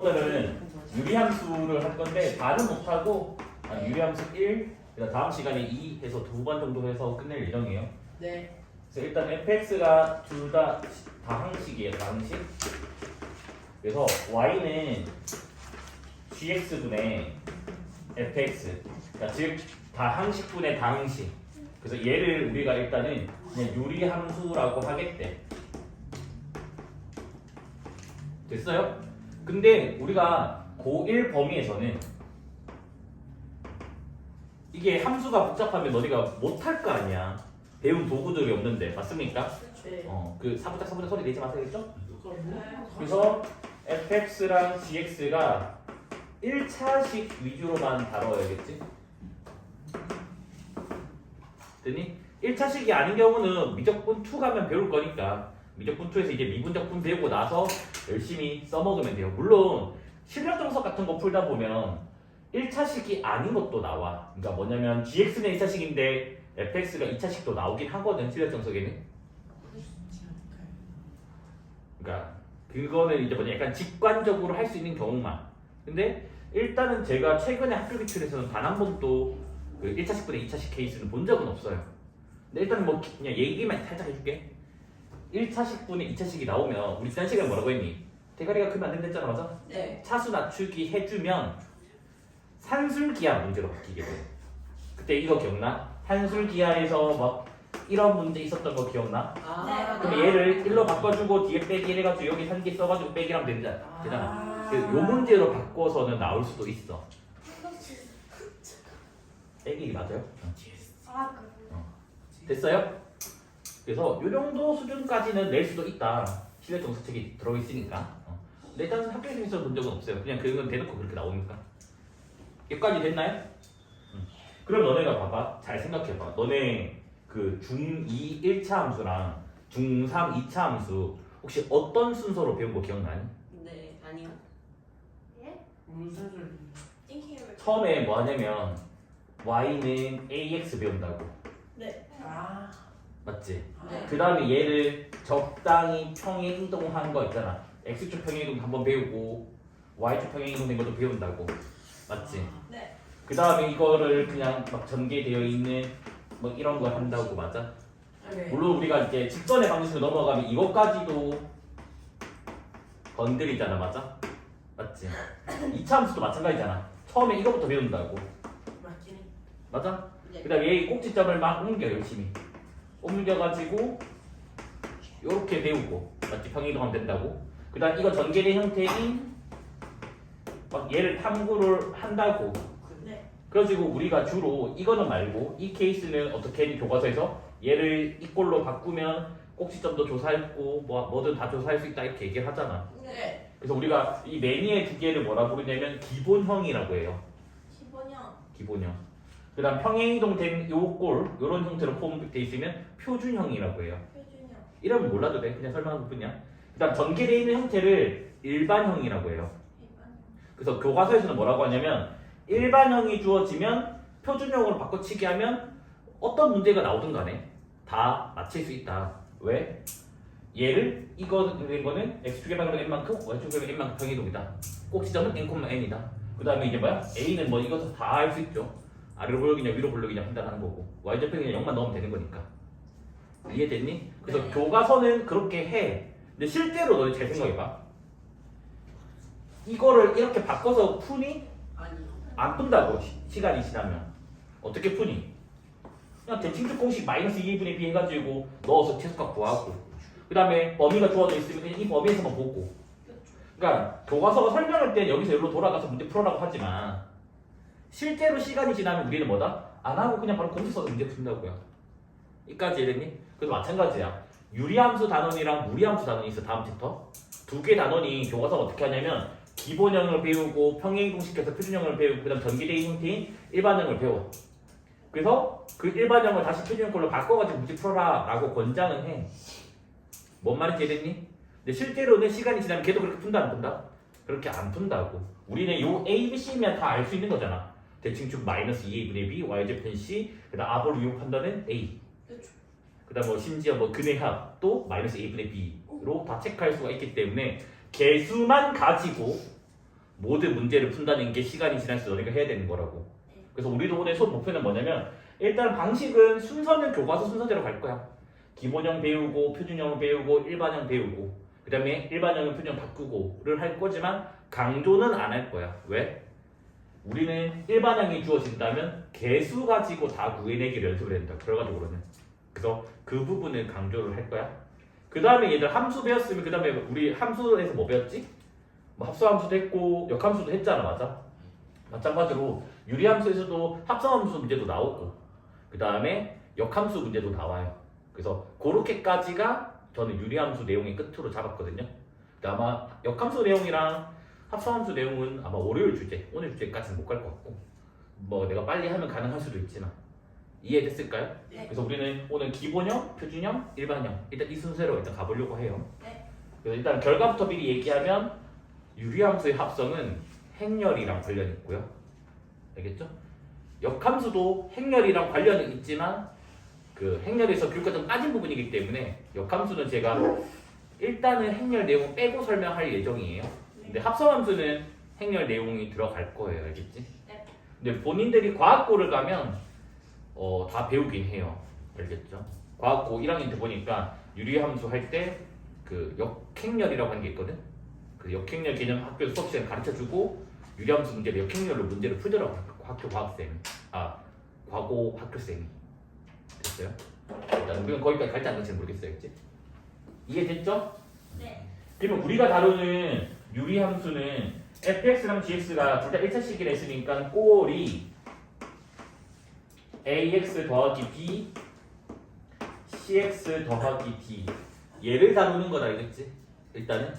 오늘은 유리함수를 할 건데 다는 못하고 유리함수 1, 그다음 다음 시간에 2 해서 2번 정도 해서 끝낼 예정이에요. 네. 그래서 일단 fx가 둘 다 다항식이에요. 다항식. 그래서 y는 gx분의 fx, 그러니까 즉 다항식분의 다항식. 그래서 얘를 우리가 일단은 그냥 유리함수라고 하겠대. 됐어요? 근데 우리가 고1 범위에서는 이게 함수가 복잡하면 너희가 못할 거 아니야. 배운 도구들이 없는데 맞습니까? 네. 그 사부작 소리 내지 마세요. 그래서 fx랑 gx가 1차식 위주로만 다뤄야겠지? 됐니? 1차식이 아닌 경우는 미적분 2 가면 배울 거니까 미적분 2에서 이제 미분적분 배우고 나서 열심히 써먹으면 돼요. 물론 실력 정석 같은 거 풀다 보면 1차식이 아닌 것도 나와. 그러니까 뭐냐면 gx는 1차식인데 fx가 2차식도 나오긴 하거든. 실력 정석에는. 그러니까 그거는 이제 뭐냐 약간 직관적으로 할 수 있는 경우만. 근데 일단은 제가 최근에 학교 기출에서는 단 한 번도 그 1차식분의 2차식 케이스는 본 적은 없어요. 근데 일단 뭐 그냥 얘기만 살짝 해줄게. 1차식분의 2차식이 나오면 우리 지난 시간에 뭐라고 했니? 대가리가 크면 안 된다 했잖아, 맞아? 네. 차수 낮추기 해주면 산술기하 문제로 바뀌게 돼. 그때 이거 기억나? 산술기하에서 막 이런 문제 있었던 거 기억나? 그럼 얘를 1로 바꿔주고 뒤에 빼기 해가지고 여기 산기 써가지고 빼기하면 되잖아. 요 문제로 바꿔서는 나올 수도 있어. 빼기 맞아요? 됐어요? 그래서 이 정도 수준까지는 낼 수도 있다. 실내 정서책이 들어있으니까. 근데 일단 학교에서 본 적은 없어요. 그냥 그건 대놓고 그렇게 나오니까. 여기까지 됐나요? 그럼 너네가 봐봐. 잘 생각해봐. 너네 그 중2 1차 함수랑 중3 2차 함수 혹시 어떤 순서로 배운 거 기억나니? 네, 아니요. 무슨 소리? 처음에 뭐 하냐면 y는 ax 배운다고. 네. 아. 맞지? 네. 그 다음에 얘를 적당히 평행 이동한 거 있잖아. x축 평행 이동 한번 배우고 y축 평행 이동된 것도 배운다고. 맞지? 네. 그 다음에 이거를 그냥 막 전개되어 있는 뭐 이런 걸 한다고. 맞아? 네. 물론 우리가 이제 직선의 방식으로 넘어가면 이것까지도 건드리잖아. 맞아? 맞지? 2차 함수도 마찬가지잖아. 처음에 이거부터 배운다고. 맞긴 해. 맞아? 네. 그 다음에 얘 꼭지점을 막 옮겨 열심히 옮겨가지고 요렇게 배우고 맞지? 평행이동하면 된다고. 그 다음 이거 전개된 형태인 막 얘를 탐구를 한다고. 네. 그래가지고 우리가 주로 이거는 말고 이 케이스는 어떻게 했니? 교과서에서 얘를 이 꼴로 바꾸면 꼭지점도 조사했고 뭐든 다 조사할 수 있다 이렇게 얘기를 하잖아. 네. 그래서 우리가 이 매니의 두 개를 뭐라 부르냐면 기본형이라고 해요. 15년. 기본형. 그 다음 평행이동된 요 꼴 요런 형태로 포함되어 있으면 표준형이라고 해요. 표준형. 이러면 몰라도 돼. 그냥 설명하는 뿐이야. 그 다음 전개되어 있는 형태를 일반형이라고 해요. 일반형. 그래서 교과서에서는 뭐라고 하냐면 일반형이 주어지면 표준형으로 바꿔치기 하면 어떤 문제가 나오든 간에 다 맞힐 수 있다. 왜? 얘를 이거 된 거는 x축의 방향으로 n만큼 y축의 방향으로 n만큼 평행이동이다. 꼭지점은 n,n이다. 그 다음에 이제 뭐야? a는 뭐 이것도 다 알 수 있죠. 아래로 볼록이냐 위로 볼록이냐 판단하는 거고 y좌표는 그냥 0만 넣으면 되는 거니까. 이해됐니? 그래서 네. 교과서는 그렇게 해. 근데 실제로 너희 잘 생각해봐. 이거를 이렇게 바꿔서 푸니? 아니요. 안 푼다고. 시간이 지나면 어떻게 푸니? 그냥 대칭축 공식 마이너스 2분의 b 해가지고 넣어서 최소값 구하고 그 다음에 범위가 주어져 있으면 그냥 이 범위에서만 보고. 그러니까 교과서가 설명할 때 여기서 여기로 돌아가서 문제 풀어라고 하지만 실제로 시간이 지나면 우리는 뭐다? 안 하고 그냥 바로 공식 써서 문제 푼다고요. 이까지 이해됐니? 그래서 마찬가지야. 유리함수 단원이랑 무리함수 단원이 있어. 다음 챕터 두 개 단원이 교과서가 어떻게 하냐면 기본형을 배우고 평행이동시켜서 표준형을 배우고 그 다음 전개되는 형태인 일반형을 배워. 그래서 그 일반형을 다시 표준형 걸로 바꿔가지고 문제 풀어라 라고 권장은 해. 뭔 말인지 이해됐니? 근데 실제로는 시간이 지나면 걔도 그렇게 푼다 안 푼다? 그렇게 안 푼다고. 우리는 요 A, B, C면 다 알 수 있는 거잖아. 대칭축 마이너스 2a분의 b, y좌표는 c, 그 다음 압을 유혹 판단은 a. 그 다음 뭐 심지어 뭐 근의 합도 마이너스 a분의 b로 다 체크할 수가 있기 때문에 개수만 가지고 모든 문제를 푼다는 게 시간이 지날수록 너네가 해야 되는 거라고. 그래서 우리도 오늘 수업 목표는 뭐냐면 일단 방식은 순서는 교과서 순서대로 갈 거야. 기본형 배우고 표준형 배우고 일반형 배우고 그 다음에 일반형은 표준형 바꾸고를 할 거지만 강조는 안 할 거야. 왜? 우리는 일반형이 주어진다면 개수 가지고 다 구해내기를 연습을 한다. 결과적으로는. 그래서 그 부분을 강조를 할 거야. 그 다음에 얘들 함수 배웠으면 그 다음에 우리 함수에서 뭐 배웠지? 뭐 합성함수도 했고 역함수도 했잖아. 맞아? 마찬가지로 유리함수에서도 합성함수 문제도 나오고 그 다음에 역함수 문제도 나와요. 그래서 그렇게까지가 저는 유리함수 내용의 끝으로 잡았거든요. 근데 아마 역함수 내용이랑 합성함수 내용은 아마 월요일 주제, 오늘 주제까지는 못 갈 것 같고 뭐 내가 빨리 하면 가능할 수도 있지만 이해됐을까요? 네. 그래서 우리는 오늘 기본형, 표준형, 일반형 일단 이 순서로 일단 가보려고 해요. 네. 그래서 일단 결과부터 미리 얘기하면 유리함수의 합성은 행렬이랑 관련이 있고요. 알겠죠? 역함수도 행렬이랑 관련은 있지만 그 행렬에서 교과정 빠진 부분이기 때문에 역함수는 제가 일단은 행렬 내용 빼고 설명할 예정이에요. 근데 합성함수는 행렬 내용이 들어갈 거예요. 알겠지? 네. 근데 본인들이 과학고를 가면 다 배우긴 해요. 알겠죠? 과학고 1학년 때 보니까 유리함수 할 때 그 역행렬이라고 하는 게 있거든. 그 역행렬 개념 학교 수업 시간에 가르쳐주고 유리함수 문제를 역행렬로 문제를 풀더라고 학교 과학쌤. 과고 학교쌤이. 됐어요? 일단 우리는 거기까지 갈지 안 갈지는 모르겠어요. 알겠지? 이해됐죠? 네. 그러면 우리가 다루는 유리함수는 fx랑 gx가 둘 다 1차 시기를 했으니까 꼴이 ax 더하기 b cx 더하기 d 얘를 다루는 거다. 알겠지? 일단은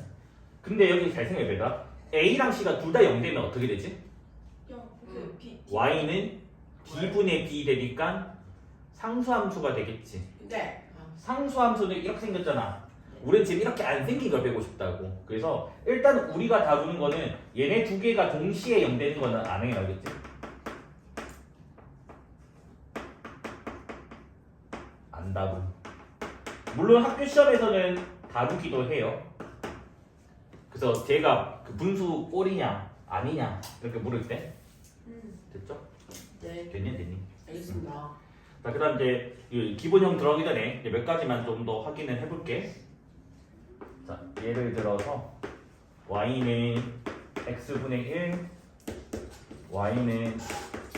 근데 여기 잘 생각해봐. a랑 c가 둘 다 0되면 어떻게 되지? 그 B. y는 d분의 b 되니까 상수함수가 되겠지. 네. 상수함수는 이렇게 생겼잖아. 우리는 지금 이렇게 안 생긴 걸 빼고 싶다고. 그래서 일단 우리가 다루는 거는 얘네 두 개가 동시에 0 되는 거는 안 해요. 알겠지? 안 다루. 물론 학교 시험에서는 다루기도 해요. 그래서 제가 그 분수 꼴이냐 아니냐 이렇게 물을 때 됐죠? 네. 됐니? 알겠습니다. 자, 그다음 이제 이 기본형 들어가기 전에 이제 몇 가지만 좀 더 확인을 해볼게. 자, 예를 들어서 y는 x분의 1, y는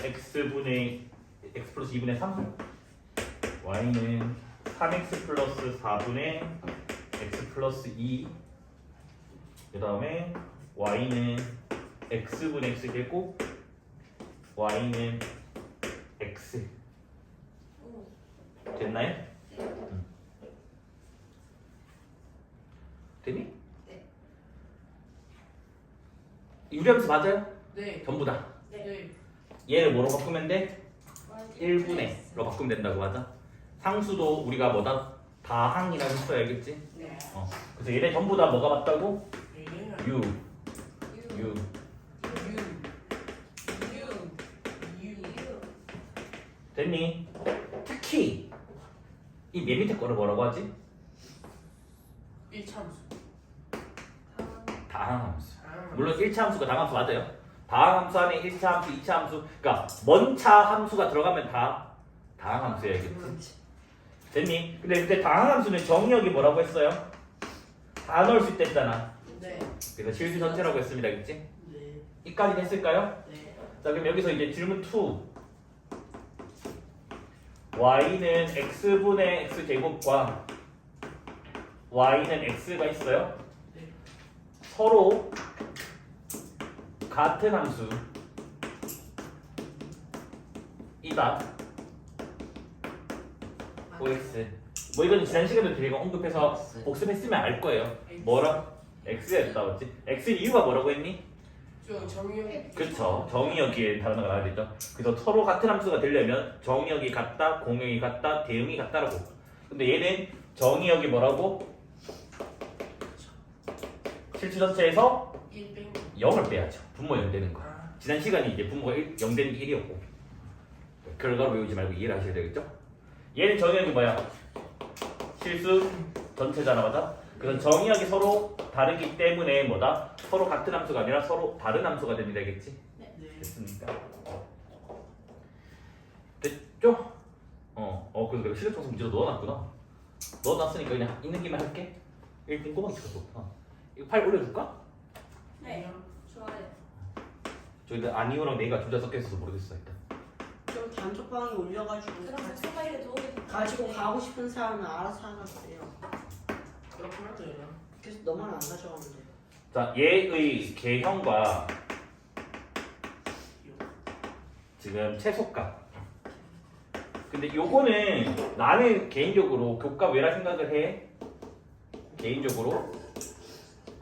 x분의 x 플러스 2분의 3, y는 3x 플러스 4분의 x 플러스 2, 그 다음에 y는 x분의 x 제곱, y는 x. 됐나요? 됐니? 네. 유리함수 맞아요? 네. 전부 다. 네. 얘를 뭐로 바꾸면 돼? 1분의로 바꾸면 된다고 하자. 상수도 우리가 뭐다? 다항이라는 수 알겠지? 네. 그래서 얘네 전부 다 뭐가 맞다고? 유. 유. 됐니? 특히 이 맨 밑에 거를 뭐라고 하지? 1차함수. 다항함수. 물론 1차 함수가 다항함수 맞아요. 다항함수 안에 1차 함수, 2차 함수, 그러니까 먼차 함수가 들어가면 다 다항함수야. 알겠지? 됐니? 근데 그때 다항함수는 정의역이 뭐라고 했어요? 다 넣을 수 있다 했잖아. 네. 그래서 실수 전체라고 했습니다. 알겠지? 네. 이까지 됐을까요? 네. 자, 그럼 여기서 이제 질문 2. y는 x분의 x 제곱과 y는 x가 있어요. 네. 서로 같은 함수 이다. OX. 뭐 이건 지난 시간에 저희가 언급해서 복습했으면 알 거예요. 뭐라? x였다, 맞지? x 이유가 뭐라고 했니? 저 정의형. 그쵸. 정의역이 단어가 나와야 되죠. 그래서 서로 같은 함수가 되려면 정의역이 같다, 공역이 같다, 대응이 같다라고. 근데 얘는 정의역이 뭐라고? 실수 전체에서 1 뺀. 0을 빼야죠. 분모 0 되는 거. 아. 지난 시간이 이제 분모가 0 되는 게 1이었고. 결과로 외우지 말고 이해를 하셔야 되겠죠? 얘는 정의역이 뭐야? 실수 전체잖아, 맞아? 그래서 정의역이 서로 다르기 때문에 뭐다? 서로 같은 함수가 아니라 서로 다른 함수가 됩니다. 알겠지? 네. 됐습니까? 됐죠? 그래서 내가 실력 청소 문제로 넣어놨구나. 넣어놨으니까 그냥 있는 김에 할게. 이거 궁금하게 찍었어. 이거 파일 올려줄까? 네. 좋아요. 저기 아니오랑 네가 둘 다 섞여있어서 모르겠어 일단. 좀 단톡방에 올려가지고 그럼 소파일에 도움이 될까요? 가지고 가고 싶은 사람은 알아서 하나 그래요. 그렇구나 그냥. 그래서 너만 안 가져가면 돼. 자, 얘의 개형과 지금 최소값. 근데 요거는 나는 개인적으로 교과 외라 생각을 해. 개인적으로.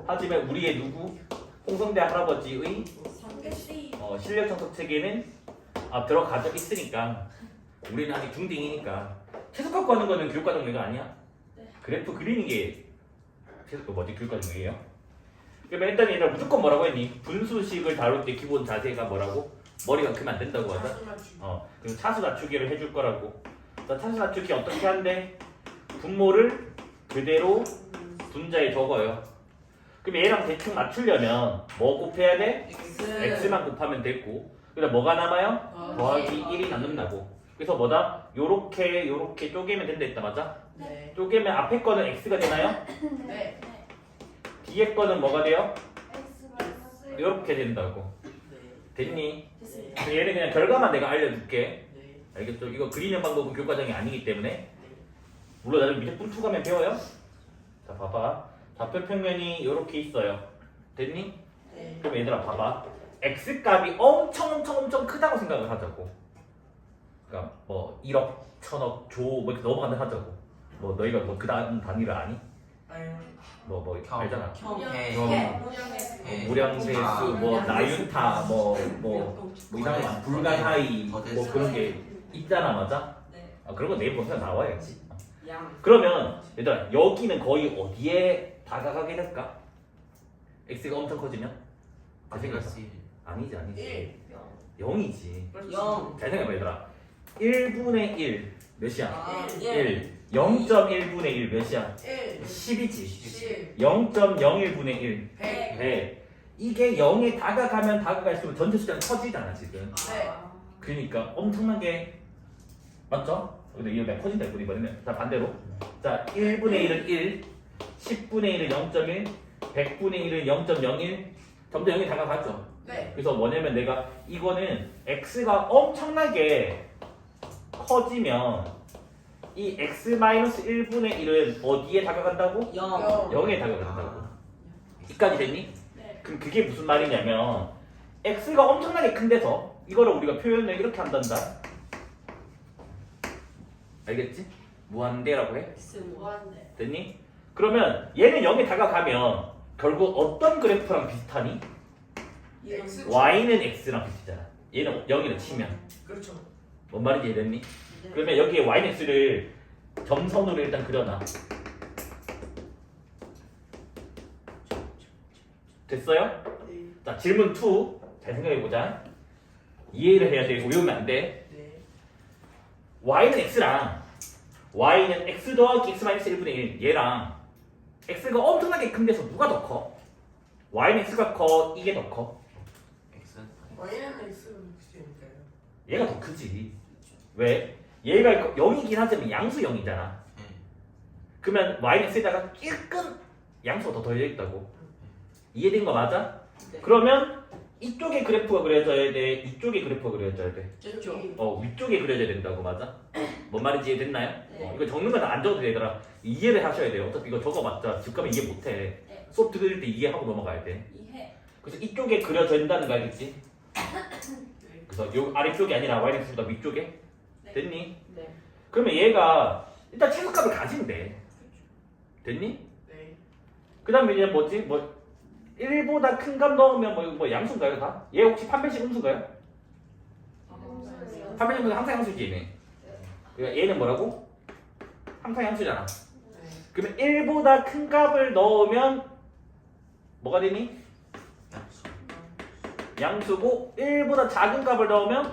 하지만 우리의 누구? 홍성대 할아버지의 삼개씨. 실력 청소 체계는 들어가져 있으니까 우리는 아직 중딩이니까 최소값 구하는 거는 교육과 정리가 아니야. 네. 그래프 그리는 게 교육과 정리예요. 그러면 일단 얘들아 무조건 뭐라고 했니? 분수식을 다룰 때 기본 자세가 뭐라고? 머리가 크면 안 된다고 하자. 차수 맞추기. 그리고 차수 낮추기를 해줄 거라고. 자, 차수 낮추기 어떻게 한대? 분모를 그대로 분자에 적어요. 그럼 얘랑 대충 맞추려면 뭐 곱해야 돼? x만 곱하면 됐고, 그다음 뭐가 남아요? 더하기 1이 남는다고. 그래서 뭐다? 요렇게 쪼개면 된다 했다 맞아? 네. 쪼개면 앞에 거는 x가 되나요? 네. 뒤에 거는 뭐가 돼요? X 마이너스. 요렇게 된다고. 네. 됐니? 됐습니다. 그래서 얘는 그냥 결과만 내가 알려줄게. 네. 알겠죠? 이거 그리는 방법은 교과정이 아니기 때문에. 물론 나중에 밑에 뿔투 가면 배워요. 자, 봐봐. 좌표 평면이 이렇게 있어요. 됐니? 네. 그럼 얘들아 봐봐. x 값이 엄청 크다고 생각을 하자고. 그러니까 뭐 1억, 1000억, 조 뭐 이렇게 넘어간다 하자고. 뭐 너희가 뭐 그 다음 단위를 아니? 아유. 뭐 알잖아. 형, 무량세수, 뭐 나윤타, 뭐 이상한 거 불가사의 뭐 그런 게 있잖아, 맞아? 네. 그런 거 내일 본사 나와야지. 양. 그러면 얘들아 여기는 거의 어디에 다가가게 될까? x가 엄청 커지면? 잘 생각해. 아니지. 1. 0이지. 0. 잘 생각해봐 얘들아. 1분의 1 몇이야? 아, 1. 0.1분의 1 몇이야? 1. 10이지. 10. 0.01분의 1 100. 100. 이게 0에 다가가면 다가갈수록 전체 숫자는 커지잖아 지금. 네. 그러니까 엄청나게 맞죠? 근데 이거 내가 커진다 했고 이번에는 자 반대로 자 1분의 1은 1 10분의 1은 0.1 100분의 1은 0.01 점점 0에 다가가죠. 네. 그래서 뭐냐면 내가 이거는 x가 엄청나게 커지면 이 x-1분의 1은 어디에 다가간다고? 0. 0에 다가간다고. 이까지 됐니? 네. 그럼 그게 무슨 말이냐면 x가 엄청나게 큰 데서 이거를 우리가 표현을 이렇게 한단다. 알겠지? 무한대라고 해. 무한대. 됐니? 그러면 얘는 0에 다가가면 결국 어떤 그래프랑 비슷하니? X. y는 x랑 비슷하잖아. 얘는 0이라 치면. 그렇죠. 뭔 말인지 이해됐니? 그러면 여기에 y는 x를 점선으로 일단 그려놔. 됐어요? 네. 자 질문 2. 잘 생각해보자. 이해를 해야 되고 외우면 안 돼. 네. y는 x랑 y는 x 더하기 x-1분의 1 얘랑 x가 엄청나게 큰 데서 누가 더 커? y는 x가 커? 이게 더 커? Y는 X가 X니까요. 얘가 더 크지. 왜? 얘가 0이긴 하지만 양수 0이잖아. 그러면 y는 x에다가 조금 양수가 더 더해져 있다고. 이해된 거 맞아? 네. 그러면 이쪽에 그래프가 그려져야 돼? 이쪽에 그래프가 그려져야 돼? 됐죠? 위쪽에 그려져야 된다고 맞아? 뭔 말인지 이해됐나요? 네. 이거 적는 건 안 적어도 되더라. 이해를 하셔야 돼요. 어차피 이거 적어봤자 집 가면 이해 못해. 네. 수업 들을 때 이해하고 넘어가야 돼. 이해. 그래서 이쪽에 그려진다는 거 알겠지? 그래서 요 아래쪽이 아니라 yx보다 위쪽에 네. 됐니? 네. 그러면 얘가 일단 최소값을 가진대. 됐니? 네. 그 다음에 이제 뭐지? 뭐 1보다 큰 값 넣으면 뭐 양수인가요 다? 얘 혹시 판별식 음수인가요? 판별식 음수 항상 양수지 얘네. 그러니까 얘는 뭐라고? 항상 양수잖아. 네. 그러면 1보다 큰 값을 넣으면 뭐가 되니? 양수고 1보다 작은 값을 넣으면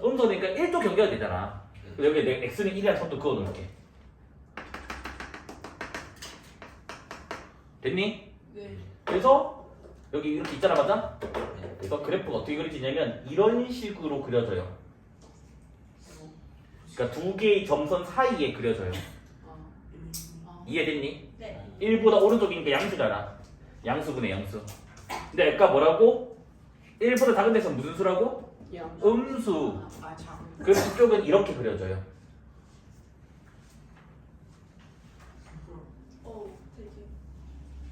음수니까 1도 경계가 되잖아. 그래서 여기 내가 x는 1이라는 선도 그어놓을게. 됐니? 네. 그래서 여기 이렇게 있잖아, 맞아? 그래서 그래프가 어떻게 그려지냐면 이런 식으로 그려져요. 그러니까 두 개의 점선 사이에 그려져요. 이해됐니? 네. 1보다 오른쪽이니까 양수잖아. 양수분의 양수. 근데 아까 뭐라고? 1보다 작은 데서 무슨 수라고? 음수. 아 참. 그래서 이쪽은 이렇게 그려져요. 오, 되게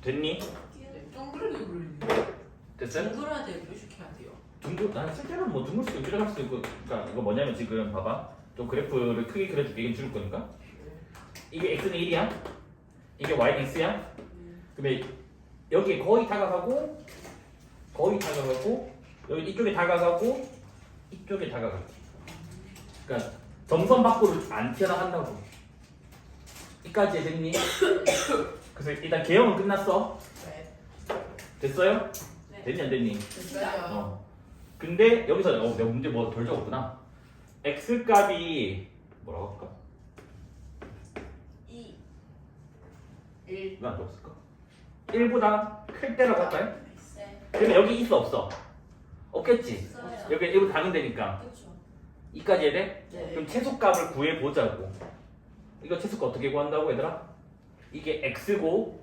됐니? 귀여워. 동그랗게 그리지. 됐어요? 동그라야 돼요. 표식해야 돼요. 난 실제로는 뭐 둥글 수도 있고 뾰족할 수도 있고. 그러니까 이거 뭐냐면 지금 봐봐. 좀 그래프를 크게 그려줄게. 이건 줄 거니까. 이게 x는 1이야. 이게 y는 x야. 그러면 여기에 거의 다가가고 여기 이쪽에 다가가고 이쪽에 다가가지. 그러니까 점선 밖으로 안 튀어나간다고. 이까지 됐니? 그래서 일단 개형은 끝났어. 네. 됐어요? 네. 됐니 안 됐니? 됐어요. 근데 여기서 내가 문제 뭐 덜 적었구나. x 값이 뭐라고 할까? 2. 1. 왜 안 적었을까? 1보다 클 때라고 할까요? 네. 그러면 여기 있어 없어? 없겠지. 있어요. 여기 1보다 작은 데니까 그렇죠. 이까지 해야 돼? 네. 그럼 최소값을 구해보자고. 이거 최소값 어떻게 구한다고 얘들아? 이게 x고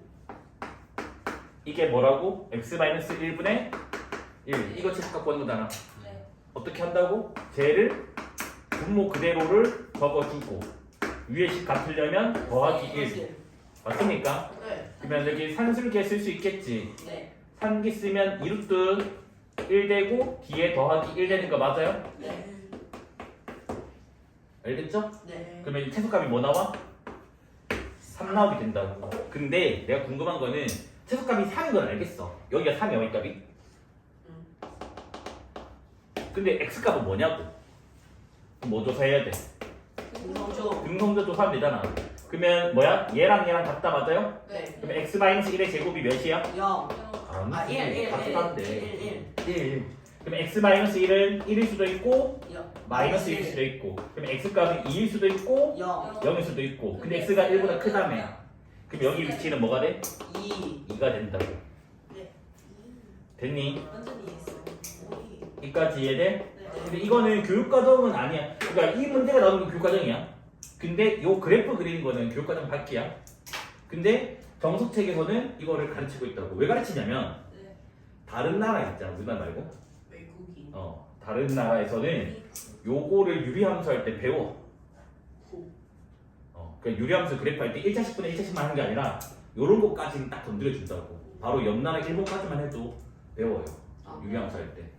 이게 뭐라고? x-1분의 1. 이거 최소값 구하는 거잖아. 네. 어떻게 한다고? 쟤를 분모 그대로를 적어주고 위에 식 같으려면 더하기 1. 맞습니까? 네. 그러면 여기 산술기에 쓸 수 있겠지. 네. 산기 쓰면 2루트 1 되고 뒤에 더하기 1 되는 거 맞아요? 네. 알겠죠? 네. 그러면 이 최소값이 뭐 나와? 3 나오게 된다고. 근데 내가 궁금한 거는 최소값이 3인 건 알겠어. 여기가 3이야, 여기 값이. 근데 x값은 뭐냐고? 뭐 조사해야 돼? 등성조. 등성조 조사하면 되잖아. 그러면 뭐야? 얘랑 얘랑 같다 맞아요? 네. 그러면 x-1의 제곱이 몇이야? 0. 아니, 아, 1. 같은데. 1. 그럼 x-1은 1일 수도 있고 마이너스 1일 수도 있고 그럼 x값은 2일 수도 있고 0. 0일 수도 있고 근데 x가 1보다 크다며 그럼 여기 위치는 뭐가 돼? 2. 2가 된다고. 네. 됐니? 완전 이해했어요. 이까지 이해돼? 네. 근데 이거는 교육과정은 아니야. 그러니까 이 문제가 나오는 건 교육과정이야. 근데 요 그래프 그리는 거는 교육과정 밖이야. 근데 정석책에서는 이거를 가르치고 있다고. 왜 가르치냐면 네. 다른 나라 있잖아. 우리나라 말고. 외국인. 다른 나라에서는 요거를 유리함수 할 때 배워. 그러니까 유리함수 그래프 할 때 1차식분의 1차식만 하는 게 아니라 요런 것까지는 딱 건드려 준다고. 바로 옆 나라 일본까지만 해도 배워요. 유리함수 할 때.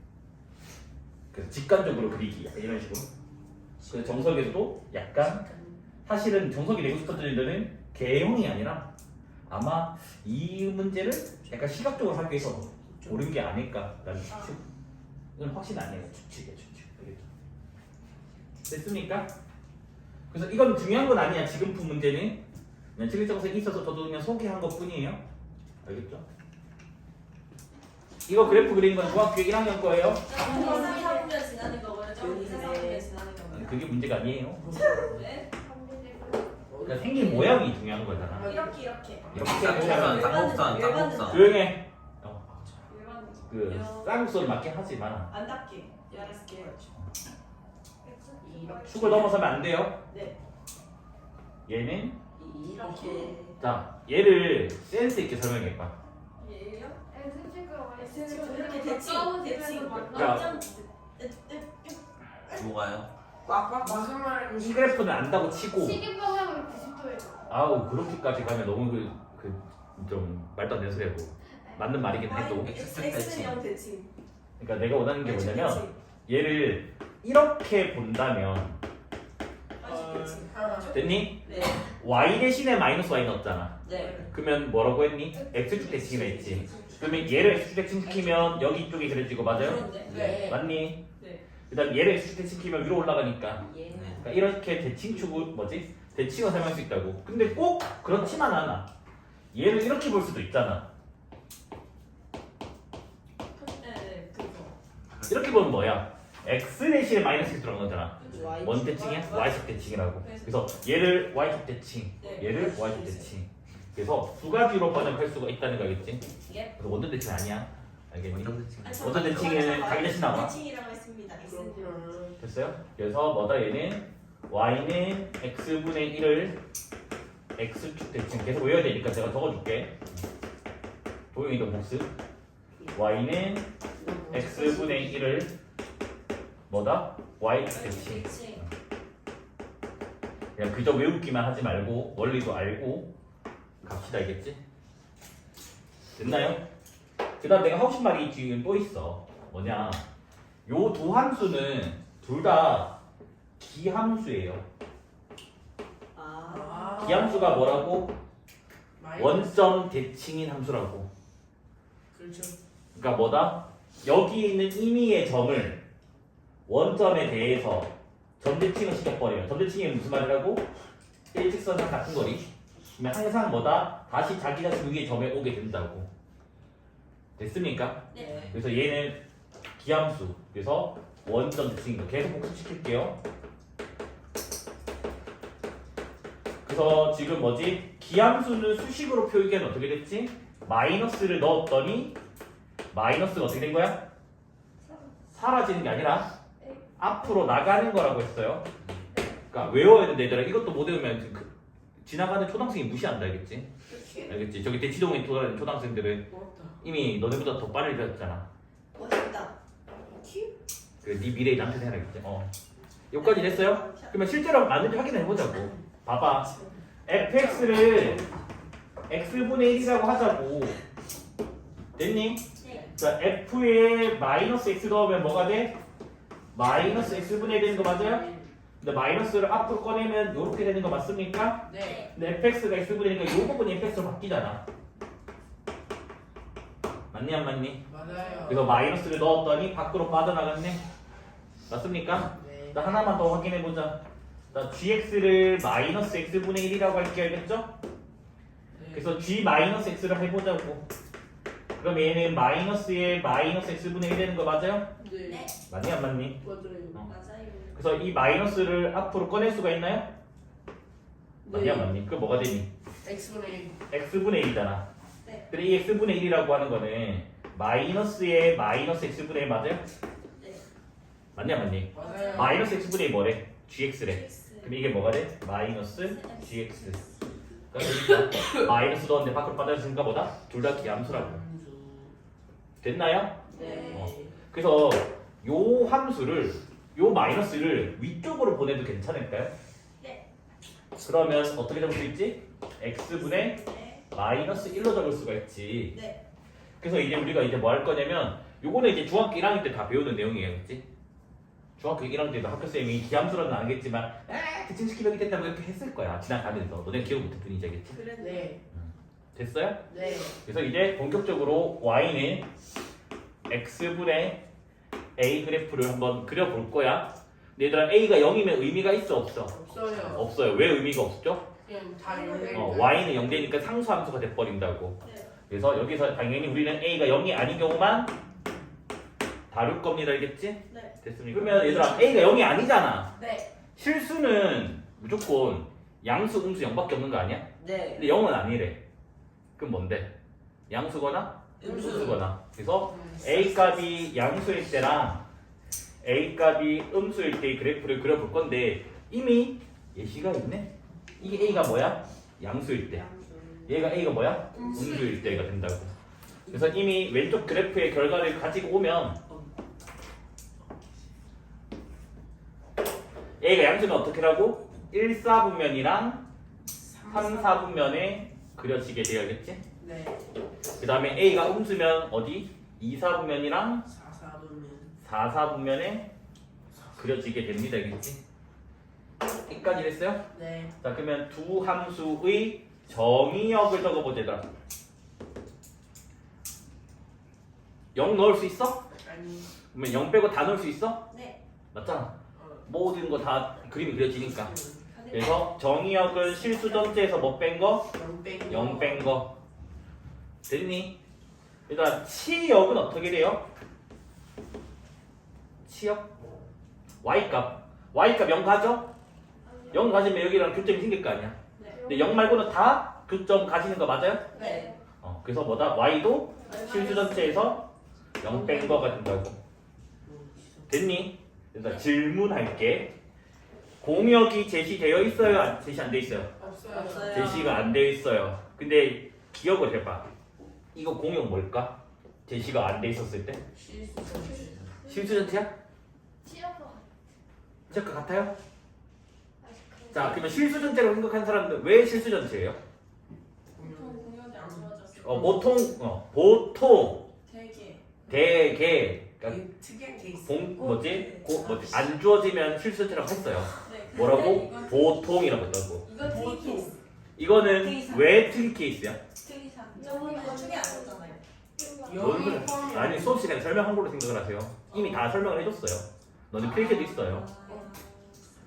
그래서 직관적으로 그리기 약간 이런 식으로. 그래서 정석에서도 약간 사실은 정석이 내고 싶었던 데는 개형이 아니라 아마 이 문제를 약간 시각적으로 하기 위해서 옳은 게 아닐까라는 추측. 이건 확신 아니에요. 추측이에요, 추측. 알겠죠? 됐습니까? 그래서 이건 중요한 건 아니야. 지금 푼 문제는 그냥 진리정석이 있어서 저도 그냥 소개한 것 뿐이에요. 알겠죠? 이거 그래프 그리는 건 중학교 1학년 거예요. 3년 지나는 거거든요. 3년 지나는 거거든요. 그게 문제가 아니에요. 네. 그러니까 생긴 모양이 중요한 거잖아. 이렇게. 이렇게 하면 하면 닭목산, 닭목산. 조용해. 일반 그 쌍국소를 맞게 하지 마. 안 닿게. yar았을게요. 축을 넘어서면 안 돼요. 네. 얘는 이렇게. 자 얘를 센스 있게 설명해봐. 얘요? X축과 이렇게 Y축 대칭. 그러니까 뭐가요? 꽉꽉. 무슨 말이고 이 그래프는 안다고 치고 시계 방향으로 90도예요. 아우 그렇게까지 가면 너무 좀 말도 안 되는 소리고 맞는 말이긴 해도 X는 0 대칭. 그러니까 내가 원하는 게 뭐냐면 얘를 이렇게 본다면 됐니? 네. y 대신에 마이너스 y 넣었잖아. 네. 그러면 뭐라고 했니? x축 대칭이라 했지. 그러면 얘를 x축 대칭시키면 여기 쪽이 그려지고 맞아요? 그런데. 네. 맞니? 네. 그다음 얘를 x축 대칭시키면 위로 올라가니까 예. 그러니까 이렇게 대칭축을 뭐지? 대칭을 설명할 수 있다고. 근데 꼭 그렇지만 않아. 얘를 이렇게 볼 수도 있잖아. 네. 그거. 이렇게 보면 뭐야? x 대신에 마이너스 x 들어간 거잖아. Y. 뭔 대칭이야? y축 대칭이라고. 그래서 얘를 y축 대칭, 네. 얘를 y축 대칭. 그래서 두 가지로 번역할 수가 있다는 거겠지. 예. 그래서 원전 대칭 아니야. 알겠니? 아니, 저 어떤 대칭에는 자기 자신 나와? 대칭이라고 했습니다. X는. 그렇구나. 됐어요? 그래서 뭐다 얘는 y는 x분의 1을 x축 대칭 계속 외워야 되니까 제가 적어줄게. 도영이도 복습. y는 x분의 1을 뭐다? y축 대칭. 대칭. 그냥 그저 외우기만 하지 말고 원리도 알고 갑시다. 알겠지? 됐나요? 그 다음 내가 하고 싶은 말이 지금 또 있어. 뭐냐, 요 두 함수는 둘 다 기함수예요. 아. 기함수가 뭐라고? 마이너스. 원점 대칭인 함수라고. 그렇죠. 그러니까 뭐다? 여기 있는 임의의 점을 원점에 대해서 점대칭을 시켜버려요. 점대칭이 무슨 말이라고? 일직선상 같은 거리. 그러면 항상 뭐다? 다시 자기 자신 위의 점에 오게 된다고. 됐습니까? 네. 그래서 얘는 기함수. 그래서 원점 대칭인 거 계속 복습시킬게요. 그래서 지금 뭐지? 기함수는 수식으로 표기는 어떻게 됐지? 마이너스를 넣었더니 마이너스가 어떻게 된 거야? 사라지는 게 아니라 앞으로 나가는 거라고 했어요. 그러니까 외워야 된다 얘들아. 이것도 못 외우면 지나가는 초등학생이 무시한다. 알겠지? 이렇게. 알겠지? 저기 대치동에 돌아다니는 초등학생들은 고맙다. 이미 너네보다 더 빨리 배웠잖아. 멋있다. 그 네 미래의 남편 해야겠지. 여기까지 됐어요? 그러면 실제로 맞는지 확인해 보자고. 봐봐. fx를 x분의 1이라고 하자고. 됐니? 네. 자, f에 마이너스 x 넣으면 뭐가 돼? 마이너스 x분의 1 되는 거 맞아요? 근데 마이너스를 앞으로 꺼내면 이렇게 되는 거 맞습니까? 네. 근데 fx가 x분의 1이니까 이 부분이 fx로 바뀌잖아. 맞니 안 맞니? 맞아요. 그래서 마이너스를 넣었더니 밖으로 빠져나갔네. 맞습니까? 네. 자, 하나만 더 확인해 보자. 자, gx를 마이너스 x분의 1이라고 할게. 알겠죠? 네. 그래서 g 마이너스 x를 해보자고. 그럼 얘는 마이너스에 마이너스 x분의 1 되는 거 맞아요? 네. 네. 맞니 안 맞니? 맞아요. 맞아요. 그래서 이 마이너스를 앞으로 꺼낼 수가 있나요? 맞니 안 네. 맞니? 그럼 뭐가 되니? x분의 x분의 1이잖아. 네. 근데 이 x분의 1이라고 하는 거는 마이너스에 마이너스 x분의 1 맞아요? 네. 맞니 안 맞니? 맞아요. 마이너스 x분의 1 뭐래? gx래. X. 그럼 이게 뭐가 돼? 마이너스 gx. 그러니까 마이너스 넣었는데 밖으로 빠져있으니까 뭐다? 둘 다 기함수라고. 함수. 됐나요? 네. 그래서 요 함수를 요 마이너스를 위쪽으로 보내도 괜찮을까요? 네. 그러면 어떻게 적을 수 있지? x분의 네. 마이너스 1로 적을 수가 있지. 네. 그래서 이제 우리가 이제 뭐 할 거냐면 요거는 이제 중학교 1학년 때 다 배우는 내용이에요. 그치? 중학교 1학년 때도 학교쌤이 기함수라는 알겠지만 대칭시키면 된다고 이렇게 했을 거야. 지나가면서. 너네 기억 못할 뿐이지. 알겠지? 그랬네. 네. 됐어요? 네. 그래서 이제 본격적으로 y는 x분의 a 그래프를 한번 그려볼 거야. 근데 얘들아 a가 0이면 의미가 있어 없어? 없어요. 없어요. 왜 의미가 없죠? 그냥 다 연결. y는 0되니까 상수함수가 돼버린다고. 네. 그래서 여기서 당연히 우리는 a가 0이 아닌 경우만 다룰 겁니다. 알겠지? 네. 됐습니까? 그러면 얘들아 a가 0이 아니잖아. 네. 실수는 무조건 양수, 음수 0밖에 없는 거 아니야? 네. 근데 0은 아니래. 그럼 뭔데? 양수거나 음수. 음수거나. 그래서 a 값이 양수일 때랑 a 값이 음수일 때의 그래프를 그려볼 건데 이미 예시가 있네. 이게 a가 뭐야? 양수일 때. 얘가 a가 뭐야? 음수일 때가 된다고. 그래서 이미 왼쪽 그래프의 결과를 가지고 오면 a가 양수는 어떻게 하고? 1, 4분면이랑 3, 4분면에 그려지게 되어야겠지? 네. 그 다음에 a가 음수면 어디? 2, 4분면이랑 4분면. 4, 4분면에 그려지게 됩니다. 알겠지? 여기까지 됐어요? 네. 자, 그러면 두 함수의 정의역을 적어보자. 얘들아. 0 넣을 수 있어? 아니. 그러면 0 빼고 다 넣을 수 있어? 네. 맞잖아. 모든 거 다 그림이 그려지니까. 가능. 그래서 정의역은 실수 전체에서 뭐 뺀 거? 0 뺀 거. 0 뺀 거. 됐니? 일단 치역은 어떻게 돼요? 치역? y값. y값 0 가죠? 0 가지면 여기랑 교점이 생길 거 아니야. 네. 근데 0 말고는 다 그 점 가시는 거 맞아요? 네. 그래서 뭐다? y도 실수 전체에서 0 뺀 거가 된다고. 됐니? 그래서 질문할게. 공역이 제시되어 있어요? 제시 안 돼 있어요? 없어요. 없어요. 제시가 안 돼 있어요. 근데 기억을 해봐. 이거 공역 뭘까? 제시가 안 돼 있었을 때? 실수. 실수 전체야? 치아가 제가 같아요? 아직 그. 자, 그러면 실수 전체로 생각하는 사람들은 왜 실수 전체예요? 보통 공역이 안 좋아졌을 보통 되게 대개 그러니까 특이한 케이스. 안 주어지면 실수 전체라고 했어요. 네. 뭐라고? 이건 보통이라고 했다고. 이건 특이 케이스. 이거는 특이사. 왜 특이 케이스야? 특이상. 저번에 축이 안 왔잖아요. 뭔 소리야? 아니 수업 시간에 설명한 걸로 생각을 하세요. 이미 다 설명을 해줬어요. 너는 필기도 있어요.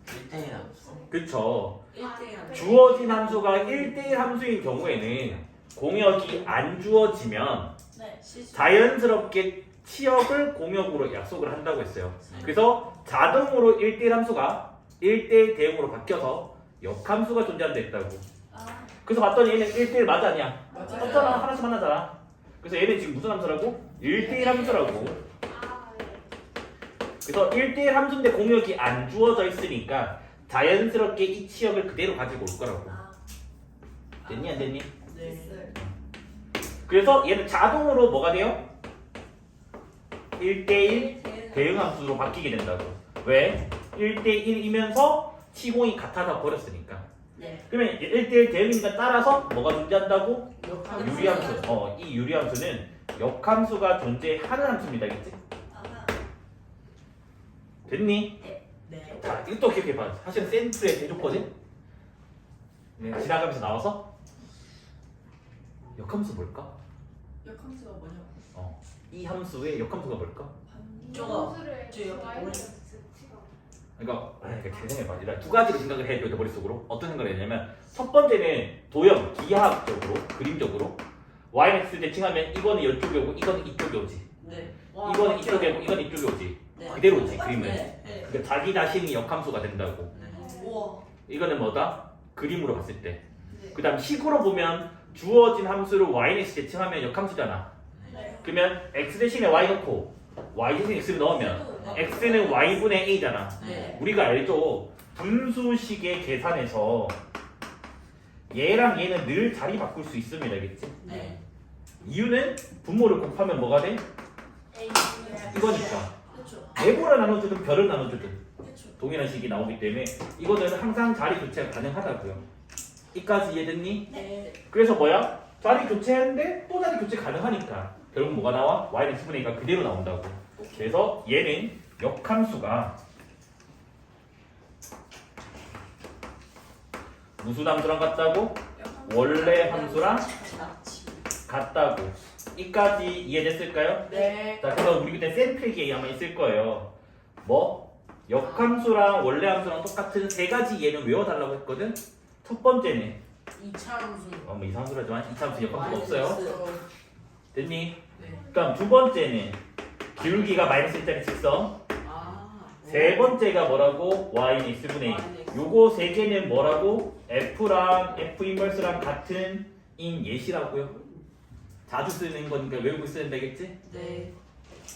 1대1 없어. 그쵸? 1대1. 주어진 함수가 1대1 함수인 경우에는 공역이 안 주어지면 네. 실수. 자연스럽게 치역을 공역으로 약속을 한다고 했어요. 그래서 자동으로 1대1 함수가 1대1 대응으로 바뀌어서 역함수가 존재한다 했다고. 아, 그래서 봤더니 얘는 1대1 맞아 아니야? 맞아요. 없잖아. 하나씩 만나잖아. 그래서 얘는 지금 무슨 함수라고? 1대1 함수라고. 아, 네. 그래서 1대1 함수인데 공역이 안 주어져 있으니까 자연스럽게 이 치역을 그대로 가지고 올 거라고. 아. 됐니 안 됐니? 네. 있어요. 그래서 얘는 자동으로 뭐가 돼요? 1대1 대응 함수로 바뀌게 된다고. 왜? 1대1이면서 치공이 같아서 버렸으니까. 네. 그러면 1대1 대응이니까 따라서 뭐가 존재한다고? 역함수. 유리함수. 이 유리함수는 역함수가 존재하는 함수입니다. 알겠지? 아하. 됐니? 네. 자, 이것도 기억해봐. 사실은 센트에 대줬거든? 네, 지나가면서 나와서 역함수 뭘까? 역함수가 뭐죠? 이 함수의 역함수가 뭘까? 저거, 함수를 저 옆에 와이드 보이는- X가. 그러니까 재생해봐. 일단 두 가지로 생각을 해야 돼. 머릿속으로. 어떤 생각을 했냐면 첫 번째는 도형, 기하학적으로, 그림적으로 yx 대칭하면 이거는 이쪽에 오고 이거는 이쪽에 오지. 네. 이거는 이쪽에 오고 이거는 이쪽에 오지. 네. 그대로지 그림은. 네. 네. 그러니까 자기 자신이 역함수가 된다고. 우와. 이거는 뭐다? 그림으로 봤을 때. 네. 그 다음 식으로 보면 주어진 함수를 yx 대칭하면 역함수잖아. 네. 그러면 x 대신에 y 넣고 y 대신에 x를 넣으면 x는 y분의 a잖아. 네. 우리가 알죠. 분수식의 계산에서 얘랑 얘는 늘 자리 바꿀 수 있습니다. 알겠지? 네. 이유는 분모를 곱하면 뭐가 돼? A. 이거니까. 그렇죠. 네모를 나눠주든 별을 나눠주든 그렇죠. 동일한 식이 나오기 때문에 이거는 항상 자리 교체가 가능하다고요. 이까지 이해됐니? 네. 그래서 뭐야? 자리 교체하는데 또 자리 교체 가능하니까 결국 뭐가 나와? y는 x분의 a가 그대로 나온다고. 그래서 얘는 역함수가 무슨 함수랑 같다고? 원래 함수랑 같다고. 이까지 이해됐을까요? 네. 자, 그래서 우리 그때 샘플기에 아마 있을 거예요. 뭐? 역함수랑 원래 함수랑 똑같은 세 가지 예는 외워달라고 했거든? 첫 번째는 이차 함수. 뭐 이상한 소리 하지만 이차 함수 역함수가 없어요. 됐니? 네. 그럼 두 번째는 기울기가 마이너스 1짜리 직선. 아. 세 번째가 뭐라고? y는 x분의 a. 요거 세 개는 뭐라고? f랑 f 인버스랑 같은 인 예시라고요. 자주 쓰는 거니까 외우고 있어야 되겠지? 네.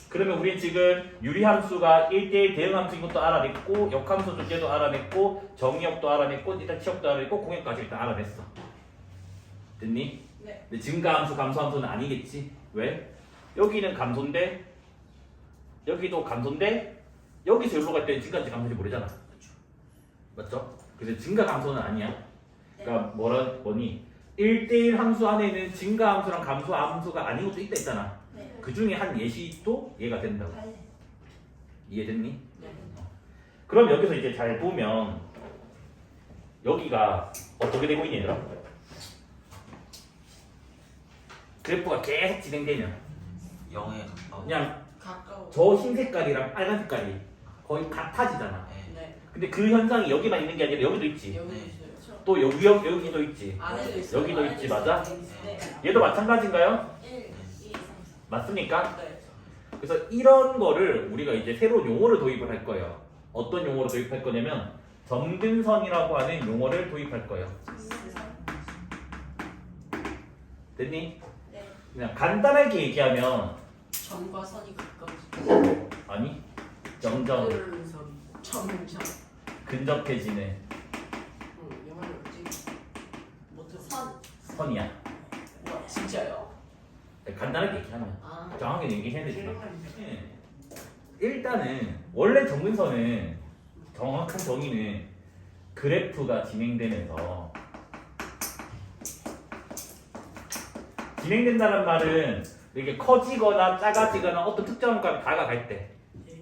그러면 우린 지금 유리함수가 1대1 대응함수인 것도 알아냈고 역함수 존재도 알아냈고 정의역도 알아냈고 일단 치역도 알아냈고 공역까지 일단 알아냈어. 됐니? 네. 근데 증가함수 감소함수는 아니겠지? 왜? 여기는 감소인데 여기도 감소인데 여기서 여기로 갈 때는 증가인지 감소인지 모르잖아. 맞죠? 그래서 증가 감소는 아니야. 그러니까 뭐니? 1대1 함수 안에는 증가 함수랑 감소 함수가 아닌 것도 있다 했잖아. 네. 그 중에 한 예시도 얘가 된다고. 이해됐니? 네. 그럼 여기서 이제 잘 보면 여기가 어떻게 되고 있니 얘들아? 그래프가 계속 진행되면 0에 가까워. 그냥 가까워. 저 흰 색깔이랑 빨간 색깔이 거의 같아지잖아. 네. 네. 근데 그 현상이 여기만 있는 게 아니라 여기도 있지. 여기 네. 있어요. 그렇죠. 또 여기도 있지. 안에도 있어요. 여기도 있지, 맞아? 네. 얘도 마찬가지인가요? 1, 2, 3, 4. 맞습니까? 네. 그래서 이런 거를 우리가 이제 새로운 용어를 도입을 할 거예요. 어떤 용어를 도입할 거냐면 점근선이라고 하는 용어를 도입할 거예요. 됐니? 네. 그냥 간단하게 얘기하면 점과 선이 가까워지. 아니 점점 끄는 소리. 점점. 근접해지는 영어는 뭐지? 못 들어. 선. 선이야. 뭐야? 진짜요? 간단하게 얘기하면 아. 정확하게 얘기해야 되지만 실망이네. 일단은 원래 정근선은 정확한 정의는 그래프가 진행되면서 진행된다는 말은 이게 커지거나 작아지거나 어떤 특정한 값에 다가갈 때 네.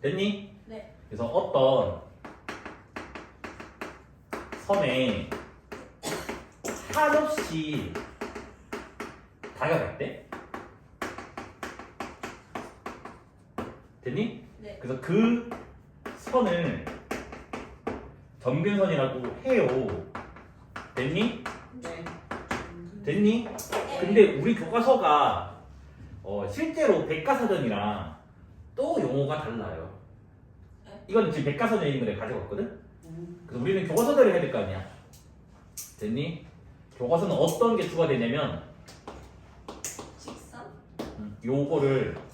됐니? 네. 그래서 어떤 선에 한없이 다가갈 때 됐니? 네. 그래서 그 선을 점근선이라고 해요. 됐니? 네. 됐니? 근데 우리 교과서가 실제로 백과사전이랑 또 용어가 달라요. 네? 이건 지금 백과사전 있는 걸 가져갔거든? 그래서 우리는 교과서대로 해야 될 거 아니야. 됐니? 교과서는 어떤 게 추가되냐면 직선. 요거를 선.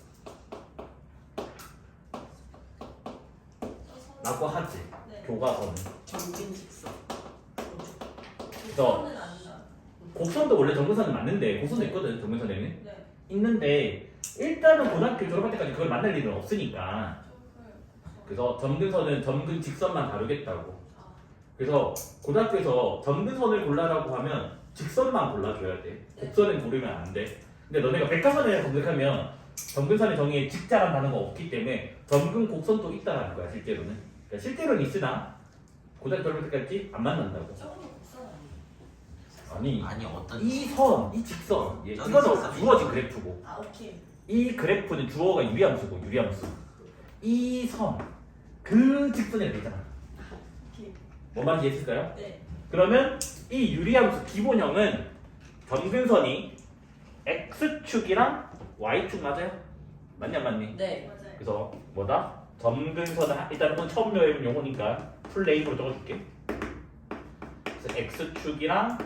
라고 하지. 네. 교과서는. 점근 직선. 직선은 아니다. 곡선도 원래 정근선은 맞는데 곡선도 있거든. 정근선에는. 네. 있는데 일단은 고등학교 졸업할 때까지 그걸 만날 일은 없으니까 그래서 점근선은 점근 직선만 다루겠다고. 아. 그래서 고등학교에서 점근선을 골라라고 하면 직선만 골라줘야 돼. 곡선은 고르면 안 돼. 근데 너네가 백과선을 검색하면 점근선의 정의에 직자란 단어가 없기 때문에 점근 곡선도 있다라는 거야 실제로는. 그러니까 실제로는 있으나 고등학교 졸업할 때까지 안 만난다고. 저거는 곡선 아니 아니에요? 아니 어떤 이 선, 이 직선 저기 이거는 직선이 주어진 그래프고 아 오케이. 이 그래프는 주어가 유리함수고 유리함수. 이 선, 그 직선이 되잖아. 오케이. 뭔 말인지 이해했을까요? 네. 그러면 이 유리함수 기본형은 점근선이 x축이랑 y축 맞아요? 맞냐 맞니? 네. 맞아요. 그래서 뭐다? 점근선은 일단 한번 처음 배운 용어니까 풀네임으로 적어줄게. 그래서 x축이랑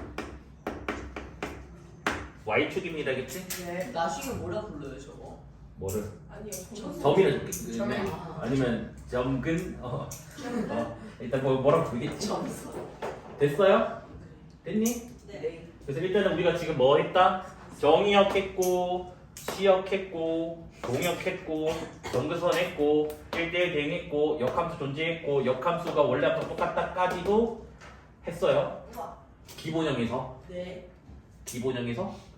y축입니다, 그치? 네. 나중에 뭐라 불러요 저거? 뭐를? 아니요. 점이라 적겠지. 점이. 아니면 점근 일단 뭐라고 부르겠지? 점선. 됐어요? 됐니? 네. 네. 그래서 일단은 우리가 지금 뭐 했다? 정의역 했고 시역 했고 동역 했고 정근선 했고 1대1 대응했고 역함수 존재했고 역함수가 원래 함수랑 똑같다까지도 했어요. 우와. 기본형에서 네.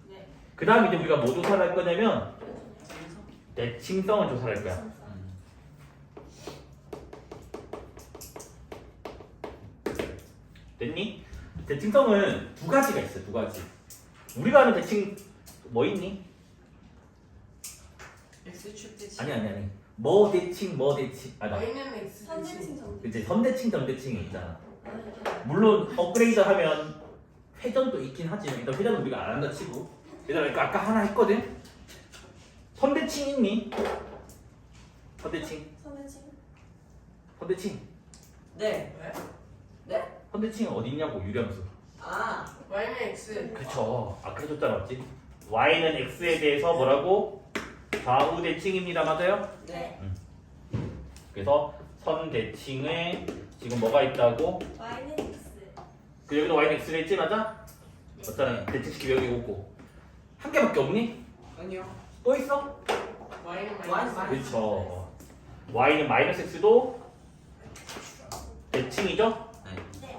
네. 그 다음 이제 우리가 뭐 조사를 할 거냐면 점선. 대칭성을 조사를 할 거야. 음. 됐니? 대칭성은 두 가지가 있어요. 두 가지. 우리가 아는 대칭 뭐 있니? X축 대칭. 아니. 뭐 대칭 아나 Y는 X 선대칭 정도. 이제 선대칭 점대칭이 있잖아. 아, 이렇게. 물론 업그레이드 하면 회전도 있긴 하지만 일단 회전은 우리가 안 한다 치고 얘들아 아까 하나 했거든? 선대칭 있니? 선대칭 선대칭. 네. 네? 선대칭은 어디 있냐고 유리함수. 아. Y는 X. 그쵸. 아까 해줬잖아 맞지? y는 x에 대해서 뭐라고? 좌우 대칭입니다 맞아요? 네. 그래서 선대칭에 지금 뭐가 있다고? Y는 X. 그 여기도 y는 x를 했지 맞아? 맞잖아. 대칭식이 여기 오고 한 개밖에 없니? 아니요. 또 있어? Y는 Y는 마이너스. 그렇죠. y는 마이너스 x도 대칭이죠? 네.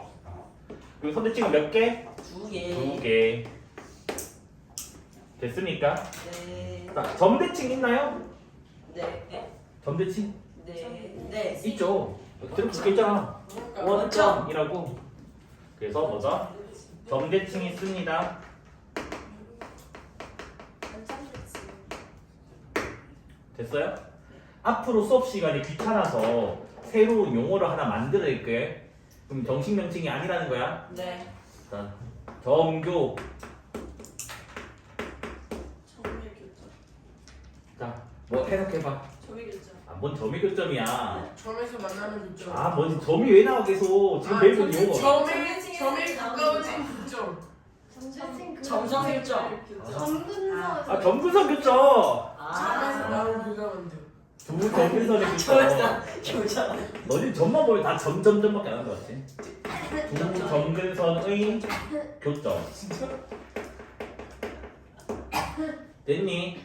그리고 선대칭은 몇 개? 두 개. 두 개. 됐습니까? 네. 자, 점대칭 있나요? 네. 네. 점대칭 네. 네. 있죠. 들어 있잖아. 그러니까 원점이라고. 그래서 뭐다? 점대칭이 있습니다. 원점대칭. 됐어요? 앞으로 수업 시간에 귀찮아서 새로운 용어를 하나 만들어낼게. 그럼 정식 명칭이 아니라는 거야. 네. 자, 정교. 정밀교정. 자, 뭐 해석해봐. 정밀교정. 안 뭔 점의 교점이야. 점에서 만나는 교점. 아, 뭔 점이 왜 나와 계속? 지금 배울 건 이거. 점에 가까워진 교점. 점성일점. 점근선. 아, 점근선 교점. 점에서 나오는 교점인데. 두 점근선의 교점. 교점. 너희 점만 보면 다 점점점밖에 안 하는 것 같아. 두 점근선의 교점. 됐니?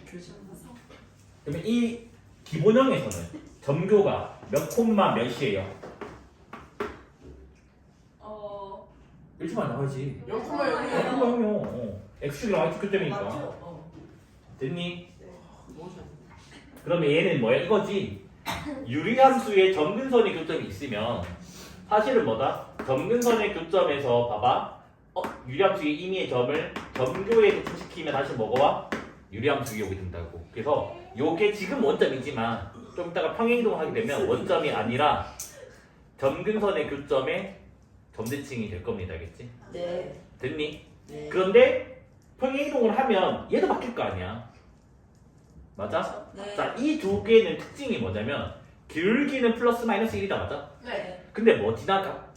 그러면 이 기본형에서는 점교가 몇 콤마 몇이에요? 1초만 나와야지. 0,0이에요. 그럼요. x축이랑 y축 교점이니까. 맞죠? 됐니? 그러면 얘는 뭐야? 이거지. 유리함수의 점근선의 교점이 있으면 사실은 뭐다? 점근선의 교점에서 봐봐. 유리함수의 임의의 점을 점교에 대칭시키면 다시 뭐가? 유리함수 위협이 된다고. 그래서 요게 지금 원점이지만 좀 이따가 평행이동을 하게 되면 원점이 아니라 점근선의 교점에 점대칭이 될 겁니다. 알겠지? 네. 됐니? 네. 그런데 평행이동을 하면 얘도 바뀔 거 아니야. 맞아? 네. 자, 이 두 개는 특징이 뭐냐면 기울기는 플러스 마이너스 1이다. 맞아? 네. 근데 뭐 지나가?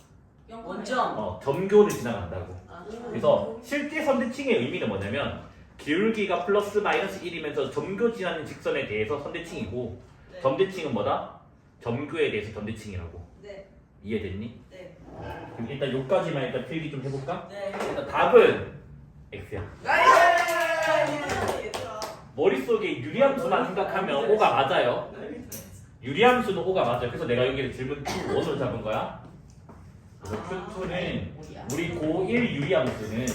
원점. 점교를 지나간다고. 아, 그래서 실제 선대칭의 의미는 뭐냐면 기울기가 플러스 마이너스 1이면서 점교 지나는 직선에 대해서 선대칭이고 네. 점대칭은 뭐다? 점교에 대해서 점대칭이라고. 네. 이해됐니? 네. 그럼 일단 여기까지만 일단 필기 좀 해볼까? 네. 일단 답은 X야. 얘들아. 머릿속에 유리함수만 생각하면 O가 맞아요. 유리함수는 O가 맞아요. 그래서 내가 여기를 질문 Q1으로 잡은 거야. 그래서 Q2는 우리 고1 유리함수는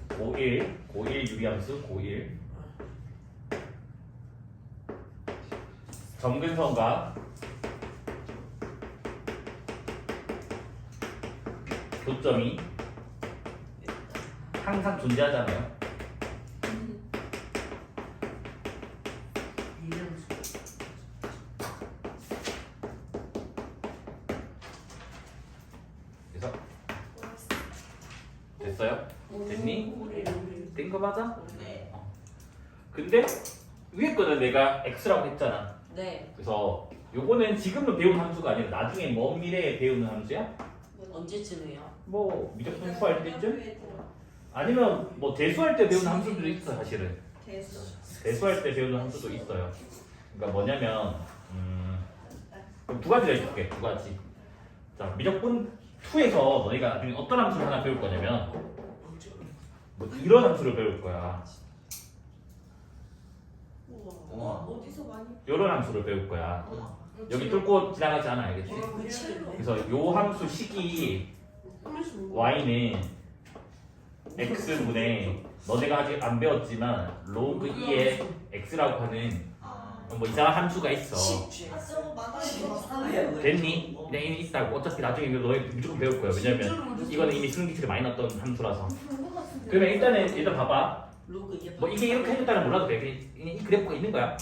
고1 유리함수 고1 점근선과 교점이 항상 존재하잖아요. 그래서 됐어요? 됐니? 된 거 맞아? 네. 근데 위에 거는 내가 x라고 했잖아. 네. 그래서 요거는 지금은 배운 함수가 아니라 나중에 먼 미래에 배우는 함수야? 언제쯤이에요? 뭐 미적 분수할 때쯤? 아니면 뭐 대수할 때 배우는 함수도 있어 사실은. 대수할 때 배우는 함수도 있어요. 그러니까 뭐냐면 그럼 두 가지를 해줄게. 두 가지. 자, 미적분 2에서 너희가 나중에 어떤 함수를 하나 배울 거냐면 뭐 이런 함수를 배울 거야. 우와. 어디서 많이 이런 함수를 배울 거야. 여기 뚫고 지나가지 않아, 알겠지? 그래서 요 함수 식이 y는 x분의 너네가 아직 안 배웠지만 로그 2의 x라고 하는 뭐 이상한 함수가 있어. 저거 많아요. 됐니? 네, 이미 있다고. 어차피 나중에 이거 너희 무조건 배울 거야. 왜냐면 이거는 이미 수능 기출에 많이 났던 함수라서. 그러면 일단 봐봐. 로그 이게 뭐 이게 이렇게 해줬다는 몰라도 돼. 그냥 이 그래프가 있는 거야.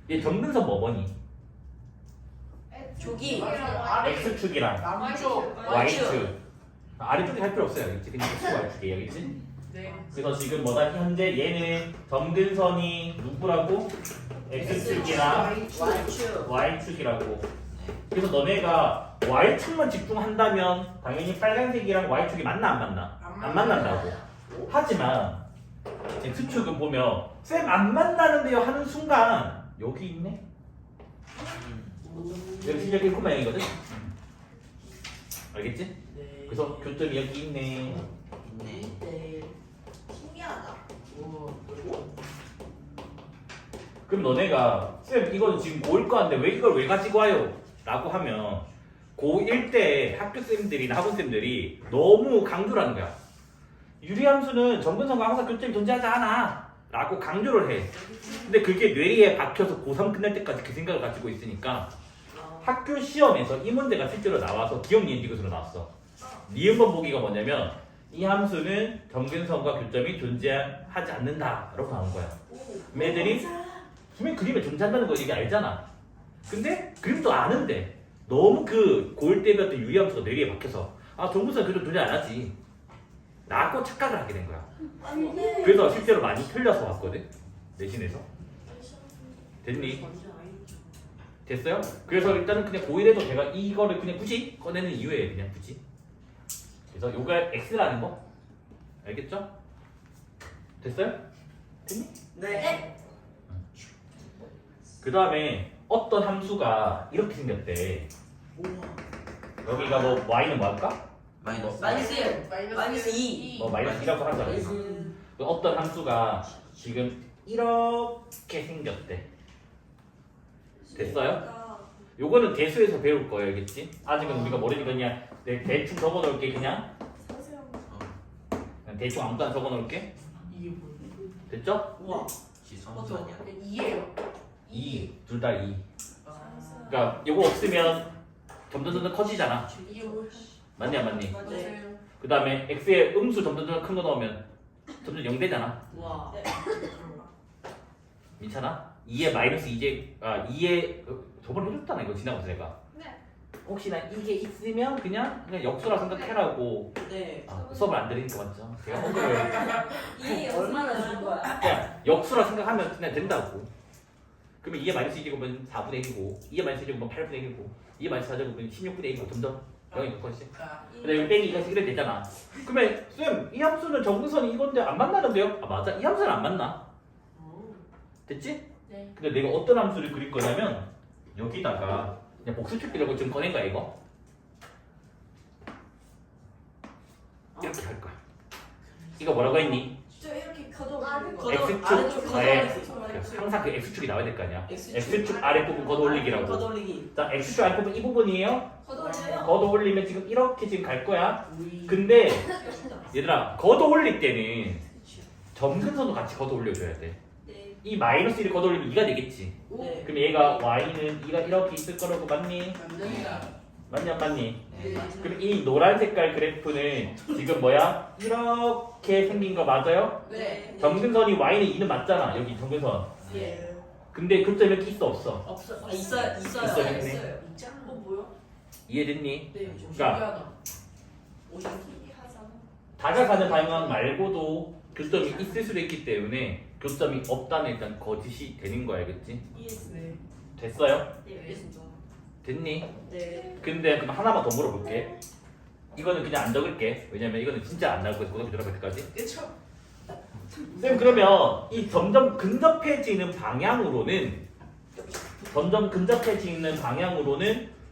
얘 점근선 뭐 뭐니? 조기. x축이랑 남쪽. y축. 아래쪽에 할 필요 없어요. 알겠지? 그냥 x축 y축이에요. 알겠지? 네. 그래서 지금 뭐다? 현재 얘는 점근선이 누구라고? x축이랑 Y축. y축이라고. 그래서 너네가 y축만 집중한다면 당연히 빨간색이랑 y축이 맞나 안 맞나? 안 만난다고. 하지만 x축은 보면 쌤 안 만나는데요 하는 순간 여기 있네? 여기 실력 1,0이거든? 알겠지? 네. 그래서 교점이 여기 있네. 있네. 네. 신기하다. 그럼 너네가 쌤 이건 지금 고1 거 한데 왜 이걸 왜 가지고 와요? 라고 하면 고1 때 학교쌤들이나 학원쌤들이 너무 강조를 하는 거야. 유리함수는 점근선과 항상 교점이 존재하지 않아 라고 강조를 해. 근데 그게 뇌리에 박혀서 고3 끝날 때까지 그 생각을 가지고 있으니까 학교 시험에서 이 문제가 실제로 나와서 기억 니은 디귿으로 나왔어. 니은번 보기가 뭐냐면 이 함수는 점근선과 교점이 존재하지 않는다라고 나온 거야. 그럼 애들이 분명히 그림에 존재한다는 거 이게 알잖아. 근데 그림도 아는데 너무 그 고1 때 배웠던 유리함수가 뇌리에 박혀서 아 점근선 교점 존재 안 하지 라고 착각을 하게 된 거야. 그래서 실제로 많이 틀려서 왔거든 내신에서. 됐니? 완전 아니죠. 됐어요? 그래서 일단은 그냥 고1에도 제가 이거를 그냥 굳이 꺼내는 이유예요. 그냥 굳이. 그래서 요가 x라는 거 알겠죠? 됐어요? 됐니? 네. 그 다음에 어떤 함수가 이렇게 생겼대. 우와. 여기가 뭐 y는 뭐 할까? 마이너스. 마이너스 2. 뭐 마이너스 2라고 하자. 어떤 함수가 지금 이렇게 생겼대. 됐어요? 요거는 대수에서 배울 거예요, 알겠지? 아직은 우리가 모르니까 그냥 대충 적어놓을게. 그냥 대충 아무거나 적어놓을게. 이게 뭐야? 됐죠? 우와. 지선수 아니야? 2예요. 2, 둘 다 2. 그러니까 요거 없으면 점점 커지잖아. 이게 뭐야? 맞냐, 맞니? 맞아요. 그 다음에 x의 음수 점점 큰 거 넣으면 점점 0 되잖아. 우와. 괜찮아? 2에 마이너스 2제 2에 저번에 해줬잖아 이거 지나가서 내가. 네. 혹시나 이게 있으면 그냥 역수라 생각해라고. 네. 수업을 안 들으니까 맞죠? 제가 허그를 이 얼마나 준 거야? 그냥 역수라 생각하면 그냥 된다고. 그러면 2에 마이너스 2제곱은 4분의 1이고 2에 마이너스 2제곱은 8분의 1이고 2에 마이너스 4제곱은 16분의 1이고 점점 0이 붙어있지. 근데 여기 빼기 이것이 이래 되잖아. 그러면 쌤, 이 함수는 정근선이 이건데 안 만나는데요? 아 맞아, 이 함수는 안 만나. 됐지? 네. 근데 내가 어떤 함수를 그릴 거냐면 여기다가 그냥 복수축기라고 지금 꺼낸 거야 이거. 이렇게 할 거야. 이거 뭐라고 했니? 저 이렇게 걷어 아, 올리는 거. 걷어- X축 아래쪽 아래 걷어올리기. 항상 그 X축이 나와야 될 거 아니야. X축. X축 아래 부분 걷어 올리기라고. 걷어올리기. 자, X축 아래 부분 이 부분이에요. 걷어 올려요. 걷어 올리면 지금 이렇게 지금 갈 거야. 근데 얘들아 걷어 올릴 때는 점근선도 같이 걷어 올려줘야 돼. 네. 이 마이너스 1을 걷어 올리면 2가 되겠지. 네. 그럼 얘가 y는 2가 이렇게 있을 거라고 맞니? 남자가. 맞니 안 맞니? 네. 그럼 이 노란 색깔 그래프는 지금 뭐야? 이렇게 생긴 거 맞아요? 네. 점근선이 y는 2는 맞잖아. 여기 점근선. 예. 근데 교점 이렇게 있어 없어? 없어. 아, 있어요. 있어요. 있어요. 있어요. 있네. 있잖아. 뭐야? 이해됐니? 네. 좀 그러니까 신기하다. 하잖아. 다가가는 방향 말고도 교점이 있을 수도 있기 때문에 교점이 없다는 일단 거짓이 되는 거야, 알겠지? 이해했어. 네. 됐어요? 네. 됐니? 네. 근데 그럼 하나만 더 물어볼게. 이거는 그냥 안 적을게. 왜냐면 이거는 진짜 안 나올 거야. 고등학교 졸업할 때까지. 그쵸? 쌤 그러면 이 점점 근접해지는 방향으로는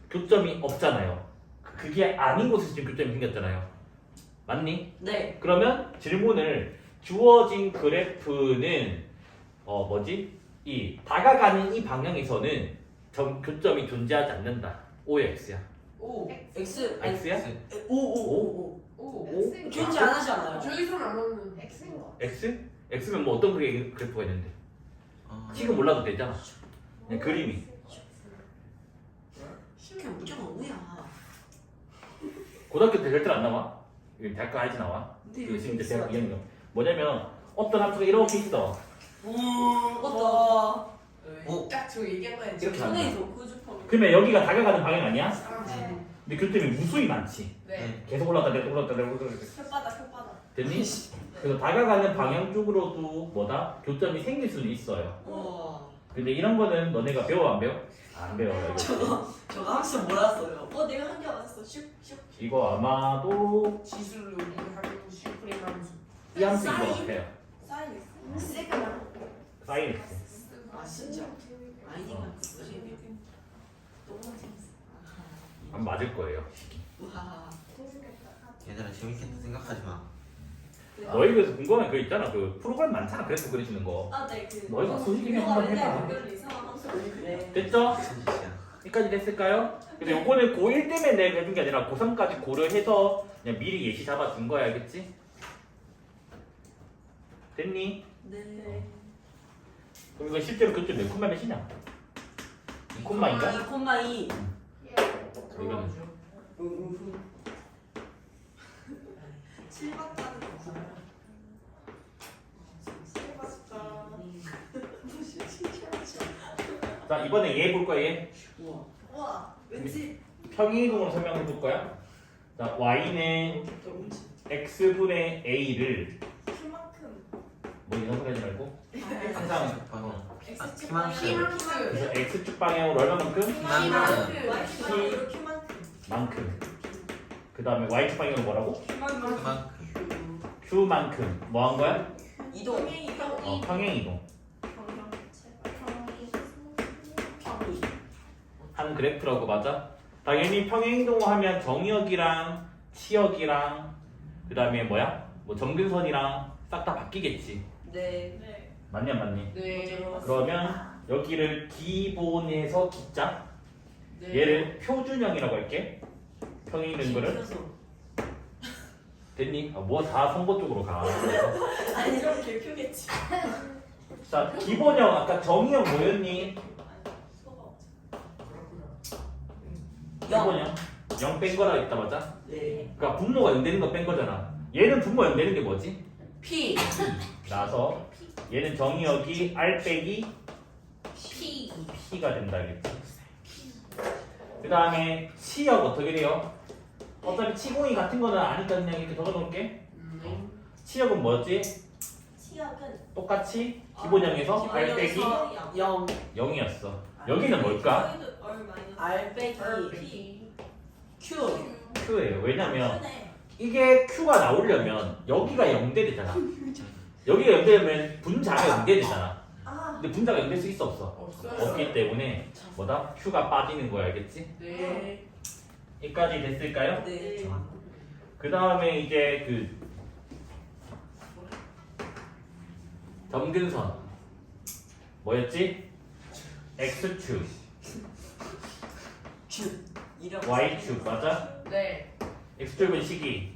교점이 없잖아요. 그게 아닌 곳에서 지금 교점이 생겼잖아요. 맞니? 네. 그러면 질문을 주어진 그래프는 이 다가가는 이 방향에서는 교점이 존재하지 않는다. O야 X야? 오. X. 아니, X야? 오. 오. X인 거. 존재 안 하지 않아요? 저기서는 안 오는. X인 거. X? X면 뭐 어떤 그래프가 있는데? 지금 몰라도 되잖아. 그냥 그림이. 그냥 무조건 오야. 고등학교 때 절대 안 나와. 이거 대학교 알지 나와. 근데 그 지금 이제 대학 2학년. 뭐냐면 어떤 함수가 이렇게 있어. 오. 오. 딱저 얘기한 거야. 이렇게 손에서 구주법. 그러면 여기가 다가가는 방향 아니야? 네. 근데 교점이 무수히 많지. 네. 계속 올라갔다 내려갔다 올라갔다 내려갔다 혓바닥. 됐니? 그래서 다가가는 방향 쪽으로도 뭐다? 교점이 생길 수는 있어요. 우와. 근데 이런 거는 너네가 배워 안 배워? 안 배워. 이거. 저거 학습 몰랐어요. 내가 한 개 맞았어. 슉슉. 이거 아마도 지수를 하고 슈프림 함수. 이 함수인 것 같아요. 사인 있어. 시그마. 사인 X. 아 진짜. 아이디가 그거지. 너무 재밌어. 안 맞을 거예요. 우와. 얘들아 재밌겠다 생각하지 마. 너희 그래서 궁금한 거 있잖아. 그 프로그램 많잖아. 그래프 그려주는 거. 아, 네. 그. 너희가 솔직히 한번 해봐. 별로 이상한 함수. 그래. 됐죠? 무슨 짓이야? 여기까지 됐을까요? 근데 요거는 고1 때문에 내가 해준 게 아니라 고3까지 고려해서 그냥 미리 예시 잡아준 거야. 알겠지? 됐니? 네. 그럼 이거 실제로 교점 몇 콤마 몇이냐? 2콤마인가? 2,2. 예. 이거는 7박자는 없어요. 7박자. 자 이번에 얘 볼 거야. 얘 우와. 우와. 왠지. 평행이동으로 설명해 볼 거야. 자 y는 x분의 a를 키만큼. 뭐 이놈하지 말고 항상 X축 키만큼. 키만큼. 그래서 x축 방향으로 얼마만큼? 키만큼. Y축 방향으로 Q만큼. 만큼. 그 다음에 y축 방향으로 뭐라고? Q만큼. 그만큼. q만큼. 뭐 한 거야? 이동. 평행 이동. 평이. 한 그래프라고 맞아? 당연히 평행 이동하면 정의역이랑 치역이랑 그 다음에 뭐야? 뭐 점근선이랑 싹 다 바뀌겠지. 네. 네. 맞냐 맞니? 네. 그러면 여기를 기본에서 기자 네. 얘를 표준형이라고 할게. 평행 이동 거를 됐니? 뭐 다 선거 쪽으로 가. 아니 이런 개표겠지. 자 기본형 아까 정의형 뭐였니? 기본형 0 뺀 거라 했다 맞아? 네. 그러니까 분모가 0 되는 거 뺀 거잖아. 얘는 분모 0 되는 게 뭐지? P. 나서 얘는 정의역이 R 빼기 P. P가 된다 알겠지? 그 다음에 치역 어떻게 돼요? 어차피 치공이 같은 거는 아니까 그냥 이렇게 적어놓을게. 치역은 뭐지? 치역은 똑같이 기본형에서 R 빼기 0. 0이었어. 여기는 뭘까? 여기도 얼 마이너스 R 빼기 P. Q. Q예요. 왜냐면 Q네. 이게 Q가 나오려면 여기가 0대 되잖아. 여기가 0대 되면 분자가 0대 되잖아. 아. 근데 분자가 0될 수 있어 없어? 없어요. 없기 때문에 뭐다? Q가 빠지는 거야 알겠지? 네. 여기까지 됐을까요? 네. 그 다음에 이제 그 점근선 뭐였지? X축, Q. 이런. Y축 맞아? 네. X축은 식이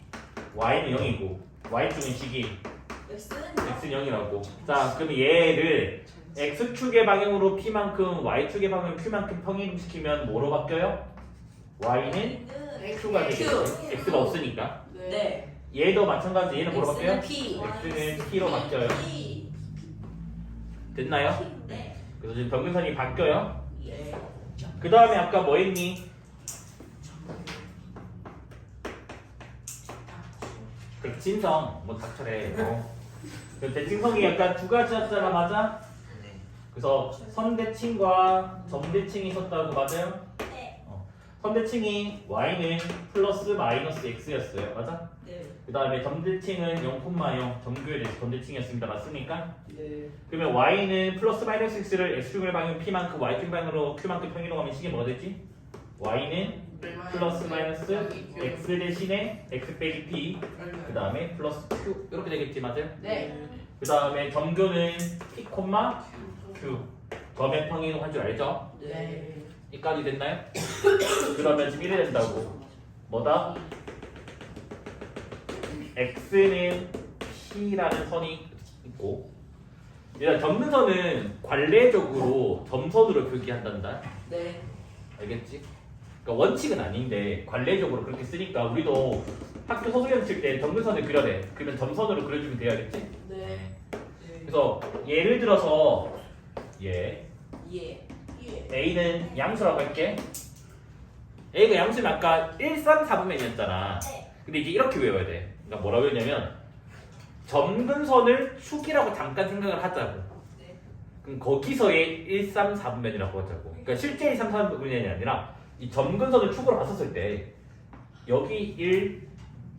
Y는 0이고 Y축은 식이 X는 X는 0이라고. 자 그럼 얘를 X축의 방향으로 P만큼 Y축의 방향으로 Q만큼 평행시키면 뭐로 바뀌어요? Y는 Q가 되겠지. X가 없으니까. 네. 얘도 마찬가지. 얘는 뭐로 바뀌어요? P. X는 P로 바뀌어요. P. 됐나요? 네. 그래서 지금 병근선이 바뀌어요. 예. 그 다음에 아까 뭐 했니? 대칭성 뭐 닥쳐래. 그 대칭성이 약간 두 가지였잖아 맞아? 네. 그래서 선대칭과 점대칭이 있었다고 맞아요? 네. 선대칭이 y는 플러스 마이너스 x였어요 맞아? 네. 그 다음에 점대칭은 0,0 점교에 대해서 점대칭이었습니다 맞습니까? 네. 그러면 y는 플러스 마이너스 x를 x축의 방향 p만큼 y축 방향으로 q만큼 평이동하면 식이 뭐가 되지? y는 플러스 마이너스 x 대신에 x 빼기 p 그 다음에 플러스 q 이렇게 되겠지 맞아요? 네. 그 다음에 점교는 p, q 점의 평이동 한 줄 알죠? 네. 여기까지 됐나요? 그러면 지금 이래 된다고 뭐다? x는 p라는 선이 있고 일단 점근선은 관례적으로 점선으로 표기한단다 네. 알겠지? 그러니까 원칙은 아닌데 관례적으로 그렇게 쓰니까 우리도 학교 소수점 칠 때 점근선을 그려내 그러면 점선으로 그려주면 돼야겠지? 네. 그래서 예를 들어서 얘 예. A는 양수라고 할게 A가 양수면 아까 1, 3, 4분면이었잖아 네. 근데 이제 이렇게 외워야 돼 그러니까 뭐라고 했냐면 점근선을 축이라고 잠깐 생각을 하자고 네. 그럼 거기서의 1, 3, 4분면이라고 하자고 그러니까 실제 1, 3, 4분면이 아니라 이 점근선을 축으로 봤었을 때 여기 1,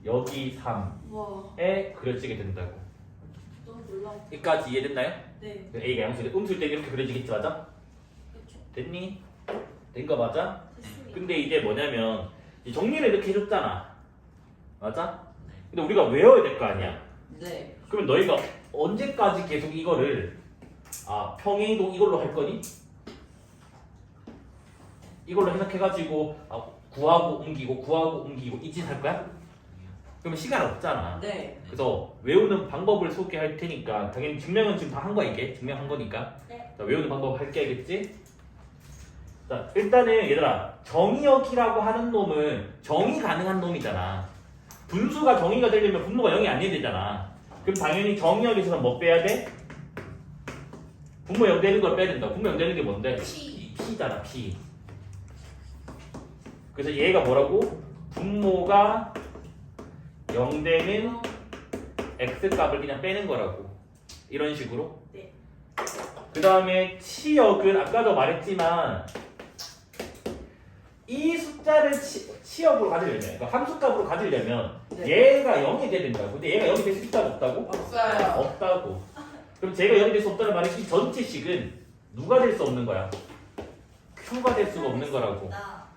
여기 3에 와. 그려지게 된다고 너무 놀라워. 여기까지 이해됐나요? 네. A가 양수인데 음수일 때 이렇게 그려지겠지 맞아? 그렇죠. 됐니? 된 거 맞아? 됐습니다. 근데 이제 뭐냐면 이 정리를 이렇게 해줬잖아 맞아? 근데 우리가 외워야 될 거 아니야 네. 그러면 너희가 언제까지 계속 이거를 평행이동 이걸로 할 거니? 이걸로 해석해가지고 구하고 옮기고 이 짓 할 거야? 그러면 시간 없잖아 네. 그래서 외우는 방법을 소개할 테니까 당연히 증명은 지금 다 한 거야 이게 증명한 거니까 네. 자, 외우는 방법 할게 알겠지? 자 일단은 얘들아 정의역이라고 하는 놈은 정의 가능한 놈이잖아 분수가 정의가 되려면 분모가 0이 아니어야 되잖아 그럼 당연히 정의역에서는 뭐 빼야 돼? 분모 0 되는 걸 빼야 된다 분모 0 되는 게 뭔데? P. P잖아 P 그래서 얘가 뭐라고? 분모가 0 되는 x값을 그냥 빼는 거라고 이런 식으로. 네. 그 다음에 치역은 아까도 말했지만 이 숫자를 치역으로 가지려면, 그러니까 함수값으로 가지려면 네. 얘가 0이 돼야 된다고. 근데 얘가 0이 될 수 있다고 없다고? 없어요. 없다고. 그럼 제가 0이 될 수 없다는 말은 이 전체 식은 누가 될 수 없는 거야? Q가 될 수가 없는 거라고. 나.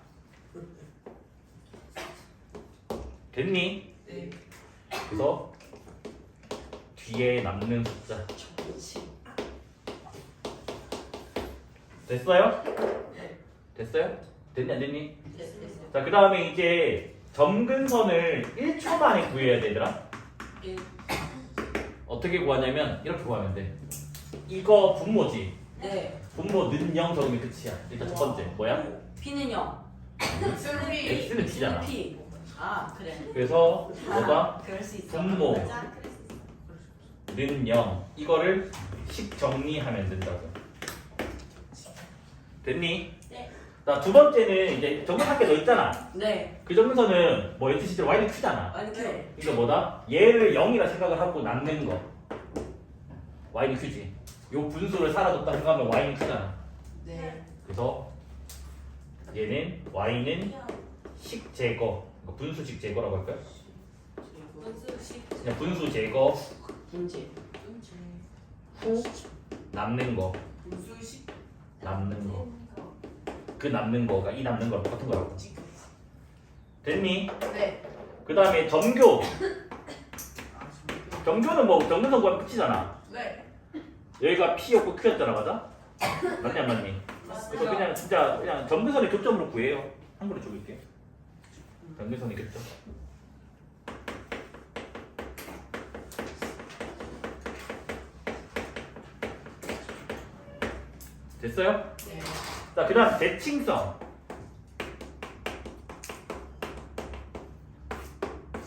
됐니? 네. 그래서 뒤에 남는 숫자 됐어요? 됐어요? 됐니 안 됐니? 됐어요. 자, 그 다음에 이제 점근선을 1초 만에 구해야 되더라. 어떻게 구하냐면 이렇게 구하면 돼. 이거 분모지. 네. 분모는 0 적으면 끝이야. 일단 첫 번째 뭐야? P는 0. 슬피. X는 P잖아. P. 아 그래. 그래서 뭐다? 그럴 수 있어. 분모 자, 그랬어. 는 0. 이거를 식 정리하면 된다고. 됐니? 네. 자, 두 번째는 이제 정근할 게 더 있잖아. 네. 그 정근선은 뭐였지? 실제로 y는 Q잖아. 아니 Q. 이거 뭐다? 얘를 0이라 생각을 하고 남는 거. y는 Q지. 요 분수를 사라졌다 생각하면 y는 Q잖아. 네. 그래서 얘는 y는 식 제거. 이거 분수식 제거라고 할까요? 분수식. 그냥 분수 제거 분지. 후 남는 거. 분수식. 남는 거. 그 남는 거가 이 남는 거랑 똑같은 거라고. 됐니? 네. 그 다음에 점교. 점교는 뭐 정근선 구하면 끝이잖아. 네. 여기가 P였고 Q였잖아, 맞아? 맞니 안 맞니? 그래서 그냥 진짜 그냥 점근선의 교점으로 구해요. 한글로 적을게. 점근선의 교점. 됐어요? 네. 자, 그 다음 대칭성.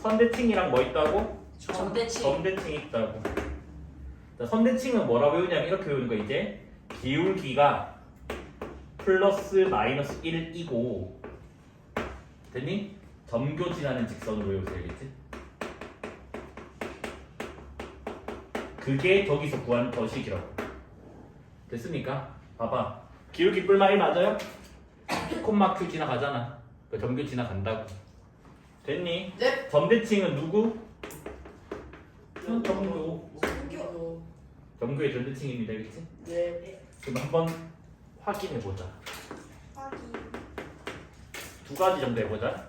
선대칭이랑 뭐 있다고? 점대칭. 점대칭이 있다고. 자, 선대칭은 뭐라고 외우냐면 이렇게 외우는 거 이제 기울기가 플러스 마이너스 1이고 됐니? 점교진하는 직선으로 외우세요, 알겠지? 그게 저기서 구한 거식이라고. 됐습니까? 봐봐. 기울기 뿔마 1 맞아요? 콤마 Q 지나가잖아. 그 점교 지나간다고. 됐니? 네. 점대칭은 누구? 점교. 성교. 점교의 점대칭입니다, 그렇지? 네. 그럼 한번 확인해 보자. 확인. 두 가지 정도 해보자.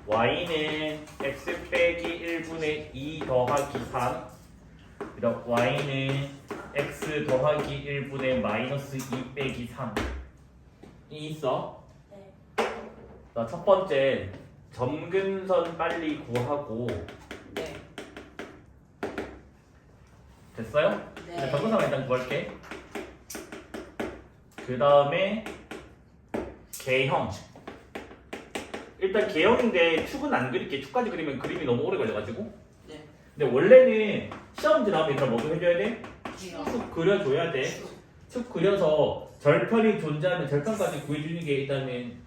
y는 x 빼기 1분의 2 더하기 3. 그다음 y는 x 더하기 1분의 마이너스 2 빼기 3. 이 있어? 네. 자, 첫 번째 점근선 빨리 구하고 네. 됐어요? 네. 점근선 일단 구할게. 그 다음에 개형. 일단 개형인데 축은 안 그릴게. 축까지 그리면 그림이 너무 오래 걸려가지고. 네. 근데 원래는 시험지 나오면 얘들아 뭐도 해줘야 돼? 축 그려줘야 돼. 축 그려서 절편이 존재하면 절편까지 구해주는 게 일단은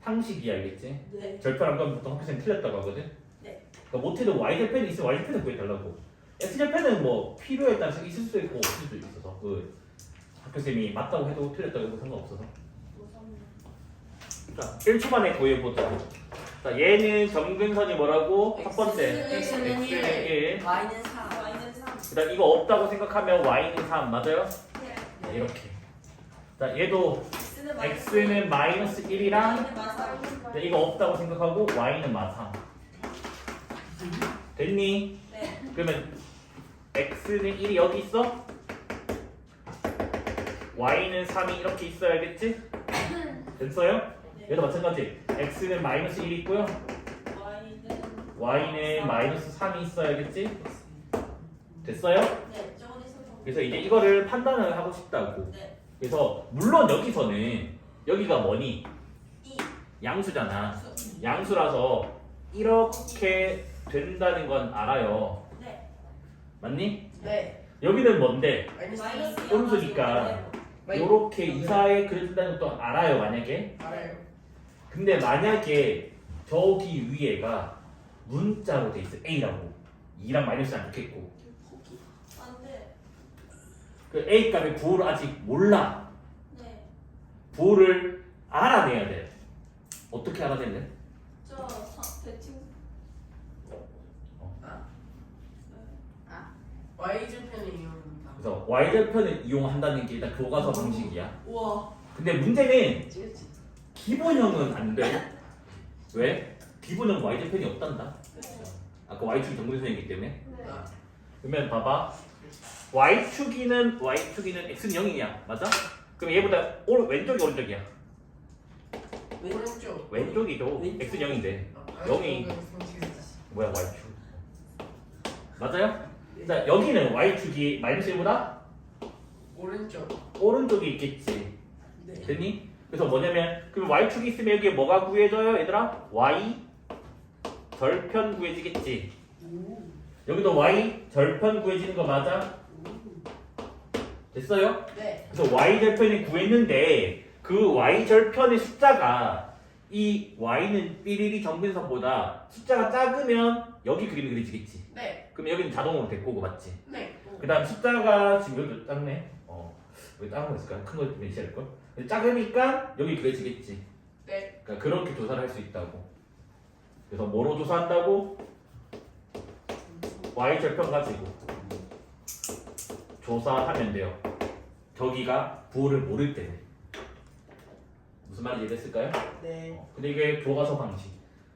상식이야, 알겠지? 네. 절편 안 가면 보통 학교생이 틀렸다고 하거든? 네. 그러니까 못해도 y절편이 있으면 y절편을 구해달라고. x절편은 뭐 필요에 따라서 있을 수도 있고 없을 수도 있어서 그 학교생이 맞다고 해도 틀렸다고 해도 상관없어서. 무섭네. 자, 1초 만에 구해보자. 자, 얘는 점근선이 뭐라고? 첫 번째 X는 1. 1. Y는 4. y는 3. 그다음 이거 없다고 생각하면 y는 3 맞아요? 네. 네, 이렇게. 자, 얘도 x는 x는 마이너스 1이랑 y는 마사. 이거 없다고 생각하고 y는 마3. 됐니? 네. 그러면 x는 1이 여기 있어? y는 3이 이렇게 있어야겠지? 됐어요? 네. 얘도 마찬가지. x는 마이너스 1이 있고요. y는 마이너스 3이 있어야겠지? 됐어요? 네. 저번에 있었던. 그래서 이제 이거를 판단을 하고 싶다고. 네. 그래서 물론 여기서는 여기가 뭐니? 이. 양수잖아. 수. 양수라서 이렇게 된다는 건 알아요. 네. 맞니? 네. 여기는 뭔데? 마이너스 음수니까. 요렇게 이사에 그려준다는 것도 알아요, 만약에. 알아요. 근데 만약에 저기 위에가 문자로 돼 있어. A라고. 2랑 마이너스 안 좋겠고. 안돼. 그 A 값의 부호를 아직 몰라. 네. 부호를 알아내야 돼. 어떻게 알아낼래? 저 대칭. Y절편을 이용한다. 그래서 y절편을 이용한다는 게 일단 교과서 방식이야. 우와. 근데 문제는 찌릿찌릿. 기본형은 안 돼. 왜? 기본형 y절편이 없단다. 아까 y축이 정근선이기 때문에. 네. 아, 그러면 봐봐. y축이는 x는 0이냐? 맞아? 그럼 얘보다 왼쪽이 오른쪽이야. 오른쪽. 왼쪽이죠. 왼쪽. x는 0인데. 아, 영이. 상식이다. 뭐야 y축? 맞아요? 자 여기는 y축이 마이너스 1보다 오른쪽. 오른쪽이 있겠지. 네. 됐니? 그래서 뭐냐면 그럼 y축이 있으면 여기에 뭐가 구해져요 얘들아? y 절편 구해지겠지. 여기도 y 절편 구해지는 거 맞아? 됐어요? 네. 그래서 y 절편을 구했는데 그 y 절편의 숫자가 이 y는 삐리리 정근선보다 숫자가 작으면 여기 그림이 그려지겠지. 네. 그럼 여기는 자동으로 데리고 오고 맞지? 네. 그 다음 숫자가 지금 여기 작네. 여기 작은 거 있을까요? 큰거 매시할 걸? 작으니까 여기 그려지겠지. 네. 그러니까 그렇게 조사를 할 수 있다고. 그래서 뭐로 조사한다고? y 절편 가지고 조사하면 돼요. 저기가 부호를 모를 때는. 무슨 말인지 이해됐을까요? 네. 근데 이게 교과서 방식.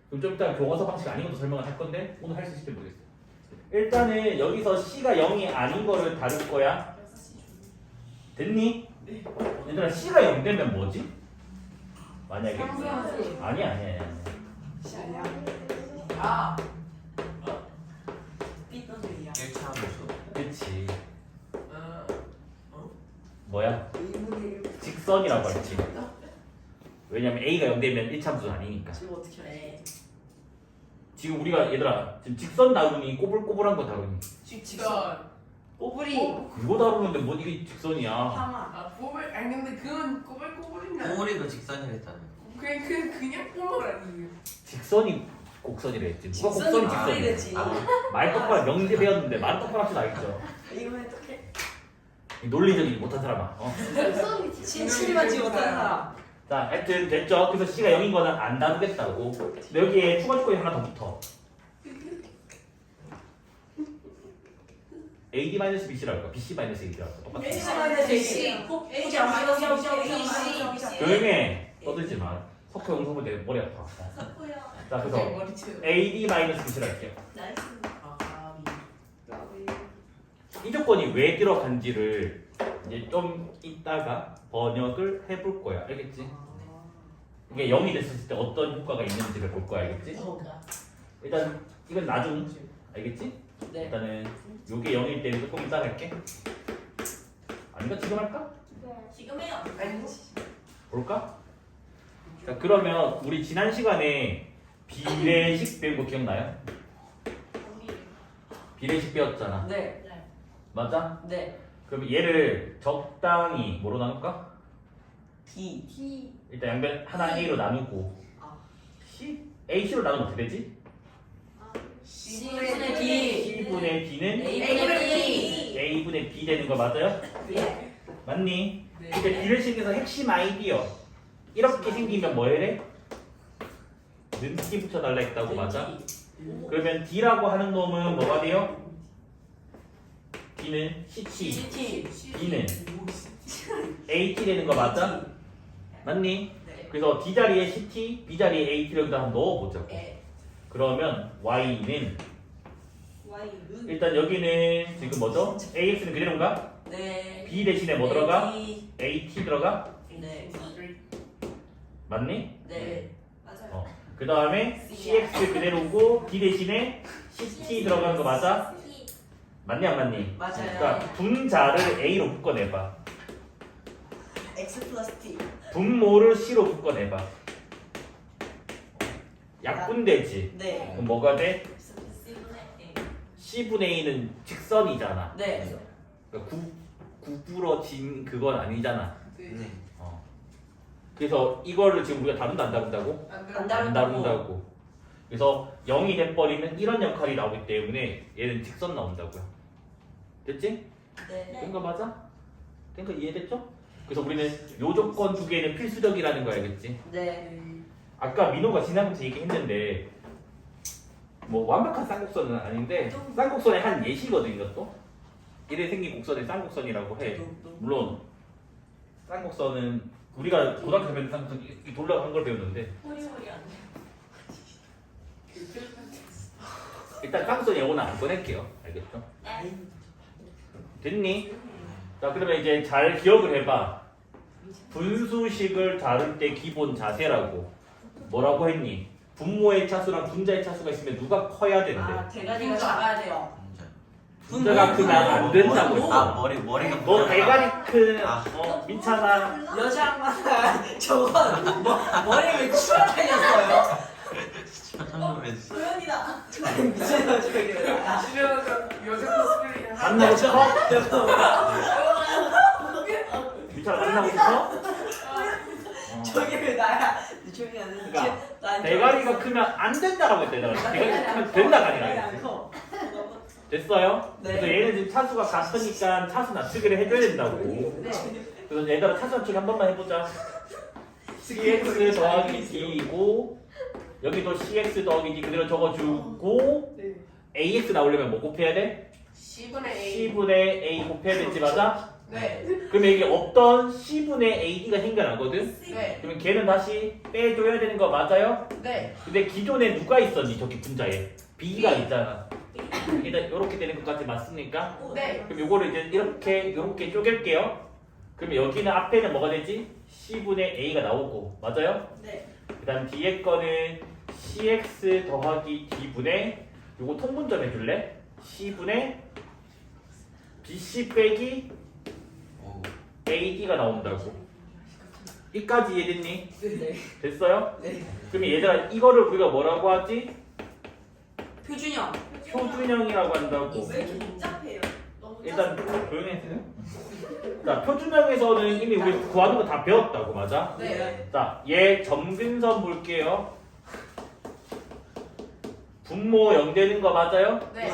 그럼 좀 이따 교과서 방식 아닌 것도 설명을 할 건데 오늘 할 수 있을지 모르겠어요. 일단은 여기서 C가 0이 아닌 거를 다룰 거야. 됐니? 네. 얘들아 C가 0 되면 뭐지? 만약에 상수함수. 아니야. 아. 삐뚤이야. 일차함수. 그치. 아. 뭐야? 직선이라고 할지. 왜냐면 A가 0 되면 1차함수는 아니니까. 지금 어떻게 해? 지금 우리가 얘들아 지금 직선 다루니 꼬불꼬불한 거 다루니 직선. 꼬부리. 그거 다루는데 뭐 이게 직선이야. 파마. 아, 꼬불. 아니 근데 그건 꼬불꼬불이나. 꼬리도 직선이랬잖아요. 그냥 꼬불 아니에요. 직선이 곡선이라 했지. 누가 곡선이 직선이 직선이야. 꼬리래지. 말 똑바로 명제 배웠는데 말 똑바로 합시다 알겠죠? 이거 어떻게? 논리적이지 못한 사람아. 곡선이 진짜 친칠맞지 못하는 사람. 자, 하여튼 됐죠? 그래서 C가 0인 거는 안 다루겠다고. 근데 여기에 추가 조건이 하나 더 붙어. AD-BC라고 할까? BC-AD라고 할까? 똑같아. 조용히 해. 떠들지 마. 석호 영상볼 때 머리 아파. 석고요. 자, 네, 그래서 머리 채워. AD-BC를 할게요. 나이스. 아, 이 조건이 왜 들어간지를 이제 좀 이따가 번역을 해볼 거야. 알겠지? 이게 0이 됐을 때 어떤 효과가 있는지를 볼 거야. 알겠지? 일단 이건 나중 알겠지? 네. 일단은 요게 0일 때는 조금 이따 갈게. 아닌가? 지금 할까? 네. 지금 해요. 아니. 볼까? 자 그러면 우리 지난 시간에 비례식 배운 거 기억나요? 비례식 배웠잖아. 네. 맞아? 네. 그럼 얘를 적당히 뭐로 나눌까? D. D. 일단 양변 하나 A로 나누고 아. C? AC로 나누면 어떻게 되지? C분의 D. C분의 D는 A분의 D. A분의 B 되는 거 맞아요? 예. 맞니? 네. 근데 비례식에서 핵심 아이디어 이렇게 생기면 뭐 해래? 는C 붙여달라 했다고 맞아? 그러면 D라고 하는 놈은 뭐가 돼요? D는 CT CT. D는 AT 되는 거 맞아? 맞니? 네. 그래서 D 자리에 CT, B 자리에 AT를 여기다 한번 넣어보자고. 예. 그러면 Y는 Y 룬. 일단 여기는 지금 뭐죠? AX는 그대로인가? 네. B 대신에 뭐 들어가? D. AT 들어가? 네. 맞니? 네. 맞아요. 그 다음에 CX 그대로고 D 대신에 CT 들어가는 거 맞아? T. 맞니 안 맞니? 맞아요. 그러니까 분자를 A로 묶어내봐. X 플러스 T. 분모를 C로 묶어내봐. 약분되지. 네. 그럼 뭐가 돼? C분의 A. C분의 A는 직선이잖아. 네. 그러니까 구부러진 그건 아니잖아. 네. 그래서 이거를 지금 우리가 다룬다 안 다룬다고? 안 안 돼. 안 다룬다고. 그래서 0이 돼버리면 이런 역할이 나오기 때문에 얘는 직선 나온다고요. 됐지? 네. 된 거 맞아? 그러니까 이해됐죠? 그래서 우리는 요 조건 두 개는 필수적이라는 거 알겠지? 네. 아까 민호가 지나면서 얘기했는데 뭐 완벽한 쌍곡선은 아닌데 쌍곡선의 한 예시거든 이것도. 이래 생긴 곡선을 쌍곡선이라고 해. 물론 쌍곡선은 우리가 고등학교 때 배운 쌍곡선 이 돌아간 걸 배웠는데 호리호리 안 돼. 일단 쌍곡선 예고는 안 꺼낼게요. 알겠죠? 됐니? 자 그러면 이제 잘 기억을 해봐. 분수식을 다룰 때 기본 자세라고 뭐라고 했니? 분모의 차수랑 분자의 차수가 있으면 누가 커야 된대. 아, 대가리가 작아야 돼요. 분자가 크면 안 된다고 했어. 아 머리가 너 대가리 큰 아. 민찬아 여자가 저건 머리를 치워 다녔어요. 도현이다. 미친 여자가. 실현하자 여자 코스프레 만나고 싶어? 민찬아 만나고 싶어? 저기 왜 나야? 저기 안 그러니까 대가리가 크면 안 된다라고 했대. 내가 대가리가 크면 된다가 아니라 했지. 됐어요? 네. 그래서 얘는 지금 차수가 같으니까 차수 낮추기를 해줘야 된다고. 네. 그래서 얘들아 차수 낮추기 한 번만 해보자. cx 더하기 d이고 여기도 cx 더하기 d 그대로 적어주고 ax 나오려면 뭐 곱해야 돼? C분의 A. c분의 a 곱해야 되지 맞아? 네. 그러면 이게 없던 c분의 ad가 생겨나거든? 네. 그러면 걔는 다시 빼줘야 되는 거 맞아요? 네. 근데 기존에 누가 있었니? 저기 분자에 b가 있잖아. 일단 이렇게 되는 것까지 맞습니까? 네. 그럼 요거를 이제 이렇게 쪼갤게요. 그러면 여기는 앞에는 뭐가 되지? c분의 a가 나오고 맞아요? 네. 그 다음 뒤에 거는 cx 더하기 d분의 요거 통분 좀 해줄래? c분의 bc 빼기 ad가 나온다고. 이까지 이해됐니? 네. 됐어요? 네. 그러면 얘들아 이거를 우리가 뭐라고 하지? 표준형. 표준형이라고 한다고. 왜 이렇게 복잡해요? 너무 일단 조용히 해주세요. 자 표준형에서는 이미 우리 구하는 거 다 배웠다고 맞아? 네. 자, 얘 점근선 볼게요. 분모 0 되는 거 맞아요? 네.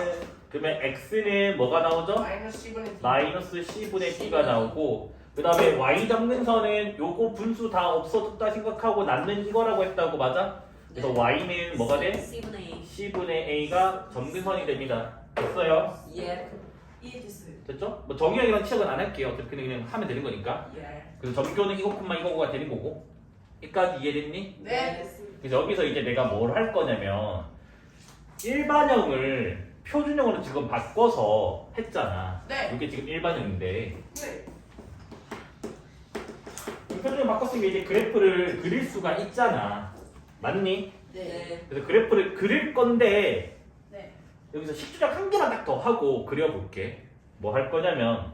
그러면 x는 뭐가 나오죠? 마이너스 C분의 D. 마이너스 c분의 d가 나오고 그 다음에 y 점근선은 요거 분수 다 없어졌다 생각하고 남는 이거라고 했다고 맞아? 그래서 y는 뭐가 돼? C분의 A. c분의 a가 점근선이 됩니다. 됐어요? 예. 이해됐어요. 됐죠? 뭐 정의형이랑 치역은 안 할게요. 어차피 그냥 하면 되는 거니까. 예. 그래서 점교는 이거 콤마 이거가 되는 거고. 여기까지 이해됐니? 네. 그래서 여기서 이제 내가 뭘 할 거냐면 일반형을 표준형으로 지금 바꿔서 했잖아. 네. 이게 지금 일반형인데 네. 표준형 바꿨으면 이제 그래프를 그릴 수가 있잖아. 맞니? 네. 그래서 그래프를 그릴 건데 네. 여기서 식주작 한 개만 딱 더 하고 그려볼게. 뭐 할 거냐면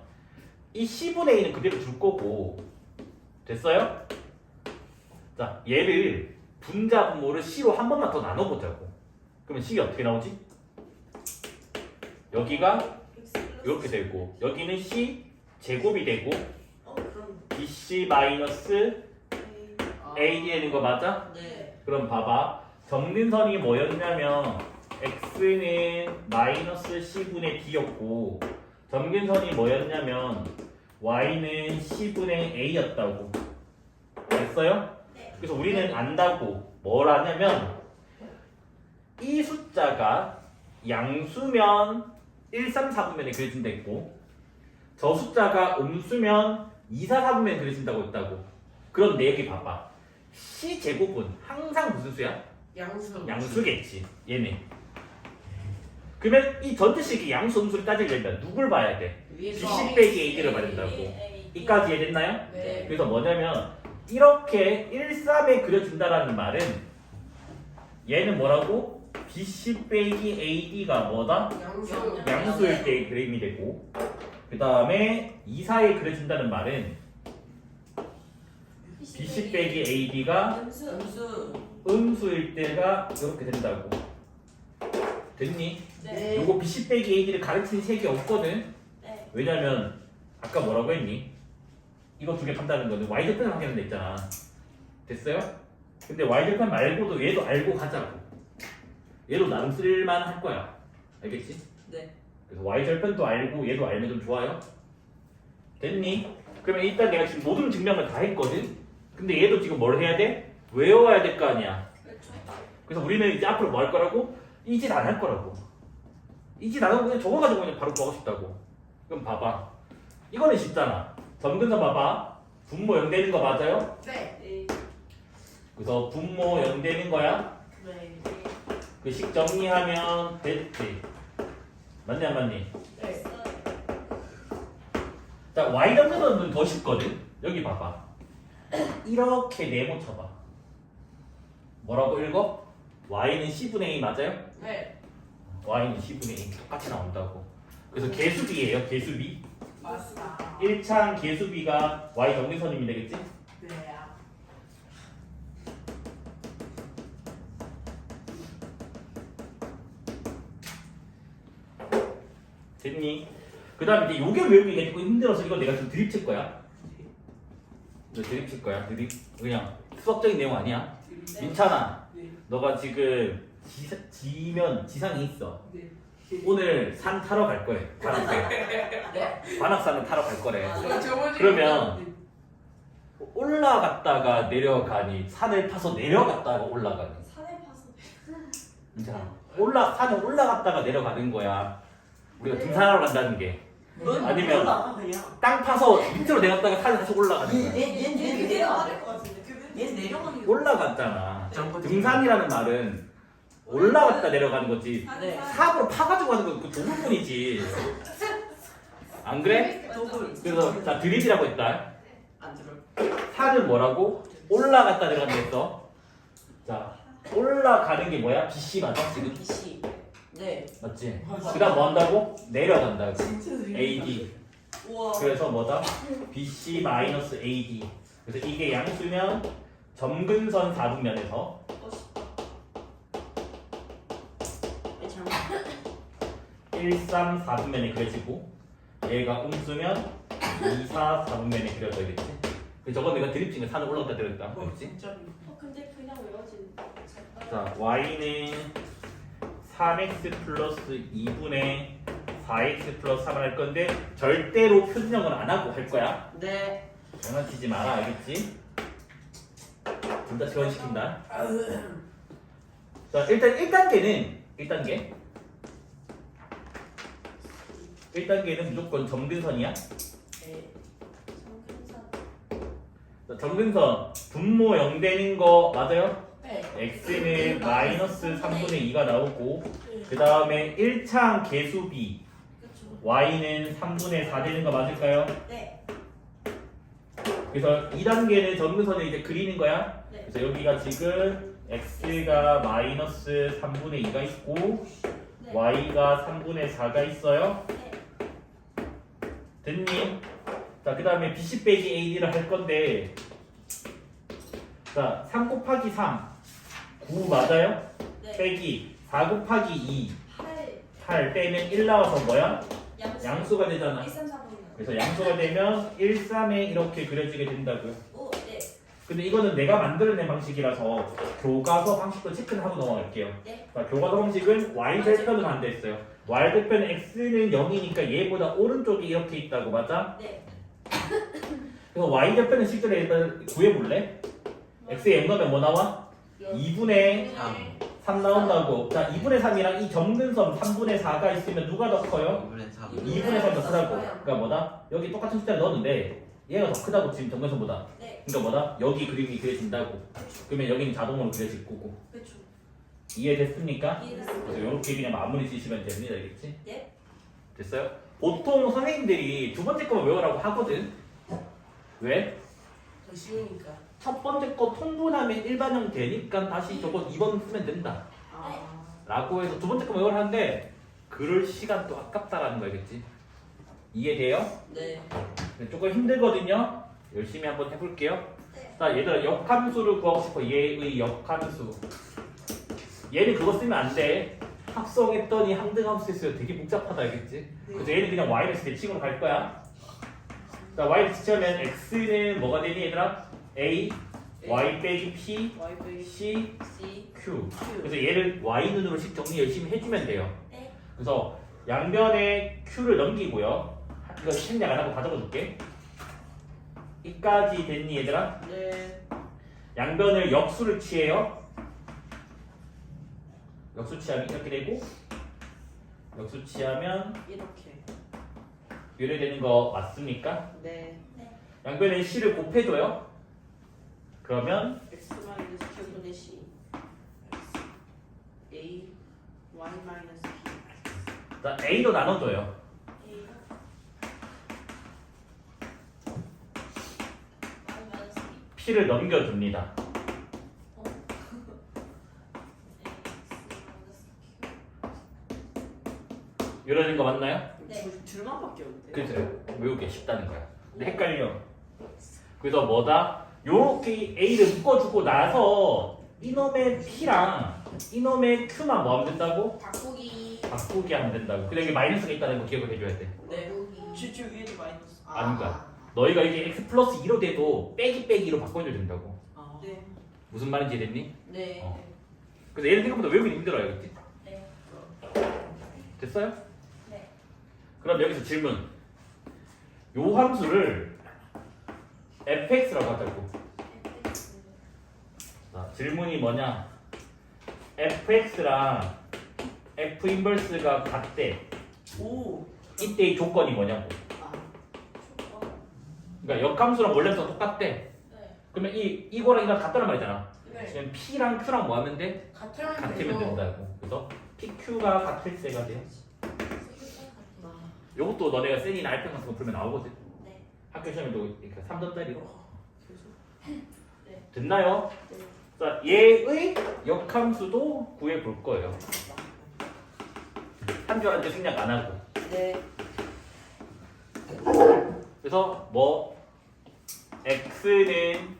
이 c분의 a는 그대로 줄 거고 됐어요? 자 얘를 분자 분모를 c로 한 번만 더 나눠보자고. 그러면 c가 어떻게 나오지? 여기가 이렇게 되고 여기는 c 제곱이 되고 그럼 bc 마이너스 a 되는 거 맞아? 네. 그럼 봐봐 점근선이 뭐였냐면 x는 마이너스 c분의 d였고 점근선이 뭐였냐면 y는 c분의 a였다고. 됐어요? 네. 그래서 우리는 안다고 뭘 하냐면 이 숫자가 양수면 1, 3, 4분면에 그려진다 했고 저 숫자가 음수면 2, 4, 4분면에 그려진다고 했다고. 그런데 여기 봐봐 c제곱은 항상 무슨 수야? 양수. 양수겠지 얘네. 그러면 이 전체식이 양수 음수를 따지려면 누굴 봐야 돼? 위에서. BC 빼기 AD를 봐야 된다고. A. 이까지 이해됐나요? 네. 그래서 뭐냐면 이렇게 1, 3에 그려준다라는 말은 얘는 뭐라고? BC 빼기 AD가 뭐다? 양수. 양수일 때 그림이 되고 그 다음에 2, 4에 그려준다는 말은 BC 빼기 AD가 음수. 음수. 음수일 때가 이렇게 된다고. 됐니? 네. 요거 BC 빼기 AD를 가르치는 책이 없거든? 네. 왜냐면 아까 뭐라고 했니? 이거 두 개 판다는 거는 Y절편을 하게 된다 했잖아. 됐어요? 근데 Y절편 말고도 얘도 알고 가자고. 얘도 나름 쓸만 할 거야. 알겠지? 네. 그래서 Y절편도 알고 얘도 알면 좀 좋아요. 됐니? 그러면 일단 내가 지금 모든 증명을 다 했거든. 근데 얘도 지금 뭘 해야 돼? 외워야 될 거 아니야. 그렇죠. 그래서 우리는 이제 앞으로 뭐 할 거라고? 이 짓 안 할 거라고. 이 짓 안 하고 그냥 적어가지고 그냥 바로 구하고 싶다고. 그럼 봐봐. 이거는 쉽잖아. 점근선 봐봐. 분모 0 되는 거 맞아요? 네. 네. 그래서 분모 0 되는 거야. 네. 그 식 정리하면 됐지. 맞니 안 맞니? 네. 자, y 점근선은 더 쉽거든. 여기 봐봐. 이렇게 네모 쳐봐. 뭐라고 읽어? y는 c분의 a 맞아요? 네. y는 c분의 a 똑같이 나온다고. 그래서 개수비예요. 개수비. 맞다. 1창 개수비가 y 점근선이면 되겠지? 네. 됐니? 그 다음에 이제 요게 외우기가 조금 힘들어서 이거 내가 좀 드립 칠 거야. 너 드립 칠 거야. 드립. 그냥 수학적인 내용 아니야. 민찬아, 네. 너가 지금 지면 지상에 있어. 네. 오늘 산 타러 갈 거래. 관악산. 관악산을 타러 갈 거래. 그러면 올라갔다가 내려가니 산을 타서 내려갔다가 올라가니. 산에 파서. 민찬아, 산을 올라갔다가 내려가는 거야. 우리가 등산하러 간다는 게. 아니면 땅 파서 밑으로 내렸다가 산에 다시 올라가는 거야. 얘 내려가야 내려가는 될 것 같은데. 얘 내려가는 게 올라갔잖아. 점프 등산이라는 말은 올라갔다 내려가는 거지. 네. 삽으로 파가지고 가는 건 그 도굴뿐이지. 안 그래? 도굴. 그래서 자 드립이라고 했다. 안 들어. 산은 뭐라고? 올라갔다 내려간다 했어. 자 올라가는 게 뭐야? BC 맞아 지금? BC. 네. 맞지? 그다음 뭐 한다고? 내려간다고. 진짜 재밌다. AD. 우와. 그래서 뭐다? BC 마이너스 AD. 그래서 이게 양수면 점근선 4분면에서 멋있다. 1, 3, 4분면에 그려지고 얘가 음수면 2, 4, 4분면에 그려져야겠지. 저건 내가 드립칭에 산을 올라갔다 내려갔다 그랬지? 진짜 근데 그냥 외워진. 자 y는 3x 플러스 2분의 4x 플러스 3을 할 건데 절대로 표준형은 안 하고 할 거야. 네. 장난치지 마라 알겠지? 둘 다 지원시킨다. 자 일단 1단계는 1단계는 무조건 점근선이야. 네. 자, 점근선 분모 0 되는 거 맞아요? 네. x는 마이너스 3분의 2가 나오고 그 다음에 1창 개수 b 그렇죠. y는 3분의 4 되는 거 맞을까요? 네. 그래서 2단계는 점근선을 이제 그리는 거야. 네. 그래서 여기가 지금 x가 마이너스 3분의 2가 있고 네. y가 3분의 4가 있어요. 네. 됐니? 자, 그 다음에 BC 빼기 AD를 할 건데 자, 3 곱하기 3 9 맞아요? 네. 빼기 4 곱하기 2 8. 8 빼면 1 나와서 뭐야? 양수가 되잖아. 1, 3, 4 분이요. 그래서 양수가 되면 1, 3에 이렇게 그려지게 된다고요. 오, 네. 근데 이거는 내가 만들어낸 방식이라서 교과서 방식도 체크를 하고 넘어갈게요. 네. 자, 교과서 방식은 y절편으로 안 돼 있어요. y절편은 x는 0이니까 얘보다 오른쪽이 이렇게 있다고 맞아? 네. 그래서 y절편은 실제로 일단 구해볼래? x에 0 넣으면 뭐 나와? 2분의 3 나온다고. 자, 2분의 3이랑 이 점근선 3분의 4가 있으면 누가 더 커요? 2분의 3이 더 크다고. 그러니까 뭐다? 여기 똑같은 숫자를 넣었는데 얘가 더 크다고 지금 점근선보다. 네. 그러니까 뭐다? 여기 그림이 그려진다고. 그러면 여기는 자동으로 그려질 거고. 그렇죠. 이해됐습니까? 이해됐습니다. 그래서 이렇게 그냥 마무리 지시면 됩니다. 알겠지? 네. 됐어요? 보통 선생님들이 두 번째 거만 외우라고 하거든. 왜? 더 쉬우니까. 첫 번째 거 통분하면 일반형 되니까 다시 저거 2번 쓰면 된다. 아. 라고 해서 두 번째 거 외우라 하는데 그럴 시간 또 아깝다라는 거 알겠지? 이해돼요? 네. 조금 힘들거든요. 열심히 한번 해볼게요. 네. 자, 얘들아 역함수를 구하고 싶어. 얘의 역함수. 얘는 그거 쓰면 안 돼. 합성했더니 항등함수 했어요. 되게 복잡하다 알겠지? 그래서 얘는 그냥 y를 대칭으로 갈 거야. 자, y를 대칭하면 x는 뭐가 되니 얘들아? a, y 빼기 p, Y 빼기 c, C. q. 그래서 얘를 y 눈으로 식 정리 열심히 해주면 돼요. 네. 그래서 양변에 q를 넘기고요. 이거 생략 안 하고 가져가 줄게. 이까지 됐니 얘들아? 네. 양변을 역수를 취해요. 역수 취하면 이렇게 되고 역수 취하면 이렇게. 이래 되는 거 맞습니까? 네. 양변에 C를 곱해줘요. 그러면 x 마이너스 q분의 c. a y 마이너스 b. 자, A도 나눠줘요. P를 넘겨줍니다. 이러는 거 맞나요? 네. 줄만밖에 없대. 그죠? 외우기 쉽다는 거야. 근데 헷갈려. 그래서 뭐다? 요렇게 A를 묶어주고 나서 이놈의 P랑 이놈의 Q만 뭐 하면 된다고? 바꾸기. 바꾸기 하면 된다고. 근데 여기 마이너스가 있다는 거 기억을 해줘야 돼. 네. 바꾸기. 주 위에도 마이너스. 아닌가? 너희가 이게 X 플러스 2로 돼도 빼기 빼기로 바꿔줘야 된다고. 아. 네. 무슨 말인지 이해됐니? 네. 어. 그래서 얘는 생각보다 외우기 힘들어요. 그치? 네. 됐어요? 네. 그럼 여기서 질문. 요 함수를 fx라고 하자고. 자, 질문이 뭐냐? fx랑 f 인버스가 같대. 오. 이때 이 조건이 뭐냐고. 아. 그러니까 역함수랑 원래부터 똑같대. 네. 그러면 이거랑 이거랑 같다는 말이잖아. 네. 지금 p랑 q랑 뭐 하면 돼? 같으면 같으면 된다고. 그래서 pq가 같을 때가 돼요. 요것도 너네가 셀이나 알펜 같은 거 풀면 나오거든. 네. 학교 시험에도 이렇게 3점짜리로. 네. 됐나요? 자, 얘의 역함수도 구해 볼 거예요. 한 줄한테 생략 안 하고. 네. 그래서 뭐 x는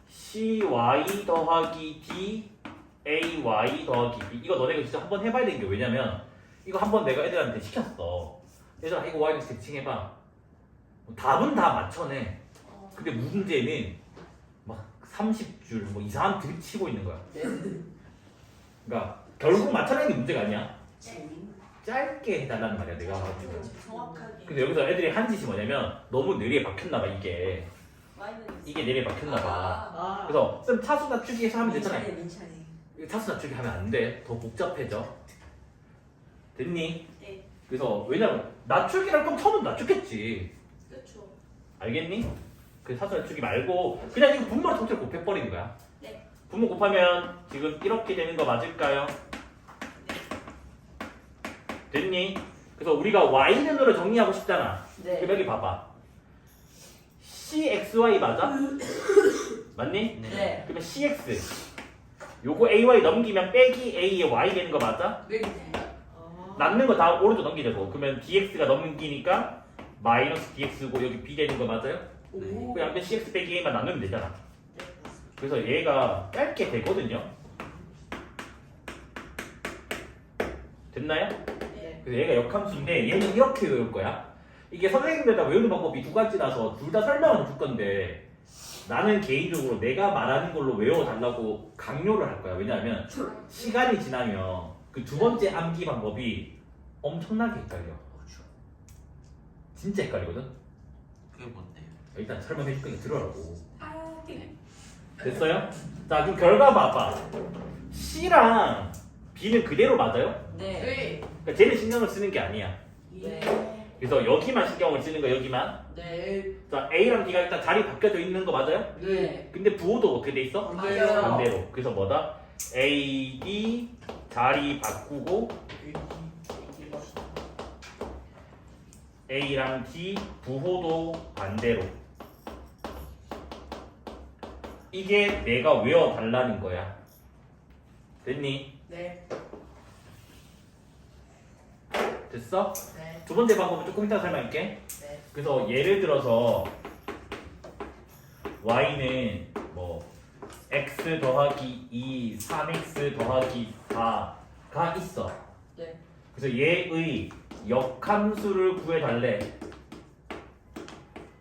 cy 더하기 d ay 더하기 b. 이거 너네가 진짜 한번 해봐야 되는 게 왜냐면 이거 한번 내가 애들한테 시켰어. 얘들아 이거 y는 대칭해봐. 답은 다 맞춰내. 근데 문제는 막 30줄 뭐 이상한 드립 치고 있는 거야. 네. 그러니까 결국 맞춰내는 게 문제가 아니야. 재밌. 짧게 해달라는 말이야 내가 가지고. 정확하게. 근데 여기서 애들이 한 짓이 뭐냐면 너무 뇌리에 박혔나봐 이게. 이게 뇌리에 박혔나봐. 아. 그래서 쌤 차수 낮추기해서 하면 되잖아. 민찬이. 이거 차수 낮추기 하면 안 돼. 더 복잡해져. 됐니? 네. 그래서 왜냐면 낮추기랑 그럼 처음은 낮추겠지. 그렇죠. 알겠니? 그 차수 낮추기 말고 그냥 이거 분모를 통째로 곱해버리는 거야. 네. 분모 곱하면 지금 이렇게 되는 거 맞을까요? 됐니? 그래서 우리가 y는으로 정리하고 싶잖아. 네. 그럼 여기 봐봐. cxy 맞아? 맞니? 네. 그러면 cx 요거 ay 넘기면 빼기 a의 y 되는 거 맞아? 네. 아. 남는 거 다 오른쪽 넘기자고. 그러면 dx가 넘기니까 마이너스 dx고 여기 b 되는 거 맞아요? 오. 그 양변 cx 빼기 a만 나누면 되잖아. 그래서 얘가 짧게 되거든요. 됐나요? 네. 그래서 얘가 역함수인데 얘는 이렇게 외울 거야. 이게 선생님들다 외우는 방법이 두 가지라서 둘 다 설명을 줄 건데 나는 개인적으로 내가 말하는 걸로 외워달라고 강요를 할 거야. 왜냐하면 시간이 지나면 그 두 번째 암기 방법이 엄청나게 헷갈려. 진짜 헷갈리거든. 그게 뭔데요? 일단 설명해 줄 거니까 들어라고. 아, 네. 됐어요? 자 그럼 결과 봐봐. C랑 B는 그대로 맞아요? 네. 네. 그러니까 쟤는 신경을 쓰는 게 아니야. 네. 그래서 여기만 신경을 쓰는 거 여기만. 네. 자 A랑 B가 일단 자리 바뀌어져 있는 거 맞아요? 네. 근데 부호도 어떻게 돼 있어? 반대로. 반대로. 그래서 뭐다? A, B 자리 바꾸고 A랑 D 부호도 반대로. 이게 내가 외워달라는 거야. 됐니? 네. 됐어? 네. 두 번째 방법은 조금 이따 설명할게. 네. 그래서 예를 들어서 y는 뭐 x 더하기 2, 3x 더하기 4가 있어. 네. 그래서 얘의 역함수를 구해달래.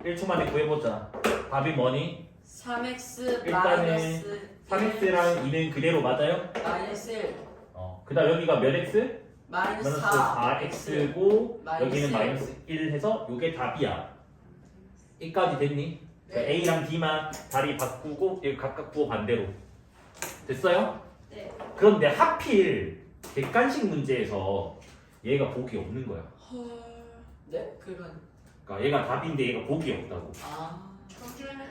1초 만에 구해보자. 답이 뭐니? 3x 일단은 마이너스 3x랑 2는 그대로 맞아요? 마이너스 1 그 다음 여기가 몇 x? 마이너스 마이너스 4 4x고 마이너스 여기는 1. 마이너스 1 해서 이게 답이야. 이까지 됐니? 네. A랑 D만 자리 바꾸고 여기 각각 부호 반대로 됐어요? 네. 그런데 하필 객관식 문제에서 얘가 복이 없는 거야. 헐. 네? 그건. 그러니까 얘가 답인데 얘가 복이 없다고. 아.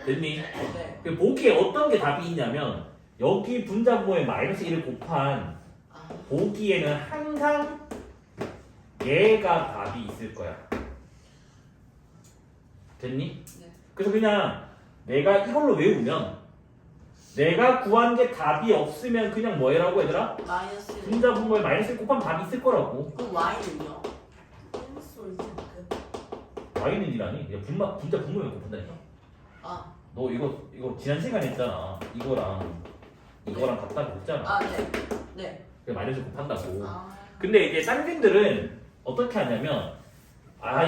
됐니? 네. 그 복에 어떤 게 답이 있냐면 여기 분자부호에 마이너스 1을 곱한 아. 보기에는 항상 얘가 답이 있을 거야. 됐니? 네. 그래서 그냥 내가 이걸로 외우면 내가 구한 게 답이 없으면 그냥 뭐라고 얘들아? 마이너스. 분자분모에 마이너스 1 곱하면 답이 있을 거라고. 그 Y는요? y는 이라니? 그냥 분자 분모에 곱한다니까. 아. 너 이거 지난 시간에 했잖아. 이거랑 같다고 했잖아. 아, 네. 네. 그래 마이너스 곱한다고. 아. 근데 이제 딴생들은 어떻게 하냐면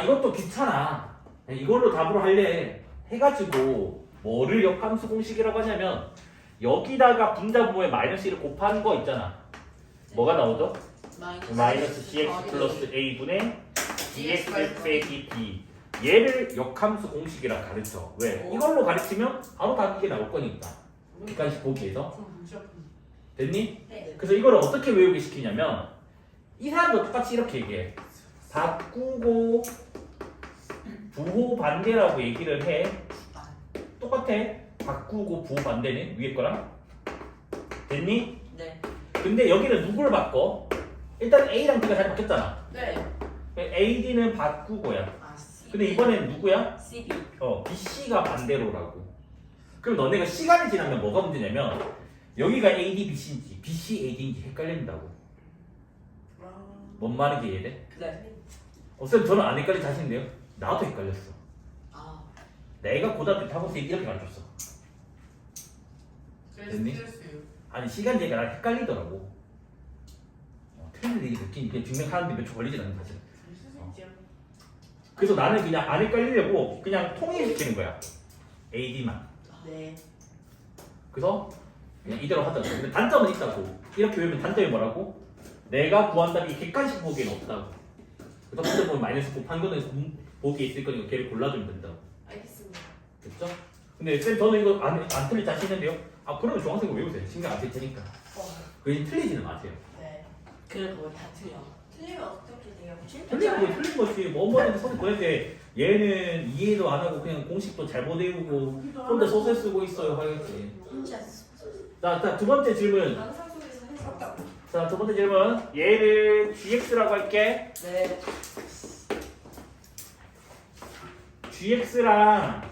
이것도 귀찮아. 이걸로 답으로 할래 해가지고 뭐를 역함수 공식이라고 하냐면 여기다가 분자분모에 마이너스 1을 곱한 거 있잖아. 뭐가 나오죠? 마이너스 gx 플러스 a분의 gx 빼기 b. 얘를 역함수 공식이라 가르쳐. 왜? 이걸로 가르치면 바로 답이 이게 나올 거니까. 객관식 보기에서. 됐니? 네. 그래서 이걸 어떻게 외우게 시키냐면 이 사람도 똑같이 이렇게 얘기해. 바꾸고 부호 반대라고 얘기를 해. 똑같아. 바꾸고 부호 반대는 위에 거랑. 됐니? 네. 근데 여기는 누구를 바꿔? 일단 A랑 B가 잘 바뀌었잖아. 네. AD는 바꾸고야. 아, C. 근데 이번엔 누구야? CB. BC가 반대로라고. 그럼 너네가 시간이 지나면 뭐가 문제냐면 여기가 AD, BC인지 BC, AD인지 헷갈린다고. 뭔 말인지 이해돼? 네. 쌤 저는 안 헷갈릴 자신인데요? 나도 헷갈렸어. 아. 내가 고등학교 때 학원생 이렇게 가르쳤어. 됐니? 아니 시간제가 날 헷갈리더라고. 틀린 일이 느끼니 그냥 증명하는데 몇 초 걸리진 않는 사실. 그래서 나는 그냥 안 헷갈리려고 그냥 통일시키는 거야. AD만. 네. 그래서 그냥 이대로 하자. 근데 단점은 있다고. 이렇게 외우면 단점이 뭐라고? 내가 구한 답이 객관식 보기에는 없다고. 그래서 먼저 보면 마이너스 곱한 거는 보기에 있을 거니까 걔를 골라주면 된다고. 알겠습니다. 됐죠? 근데 쌤 저는 이거 안 틀릴 자신 있는데요? 그러면 중학생은 외우세요. 신경 안 쓸 테니까. 그 틀리지는 마세요. 네. 그래, 그거 다 틀려. 틀리면 어떻게 돼요? 틀린 거 틀린 거지. 뭐 엄마한테 선을 보낼 때 얘는 이해도 안 하고 그냥 공식도 잘못 외우고 혼자 소설 쓰고 있어요 하겠지. 혼자 자, 두 번째 질문. 영상 속에서 해서 자, 두 번째 질문. 얘를 gx라고 할게. 네. gx랑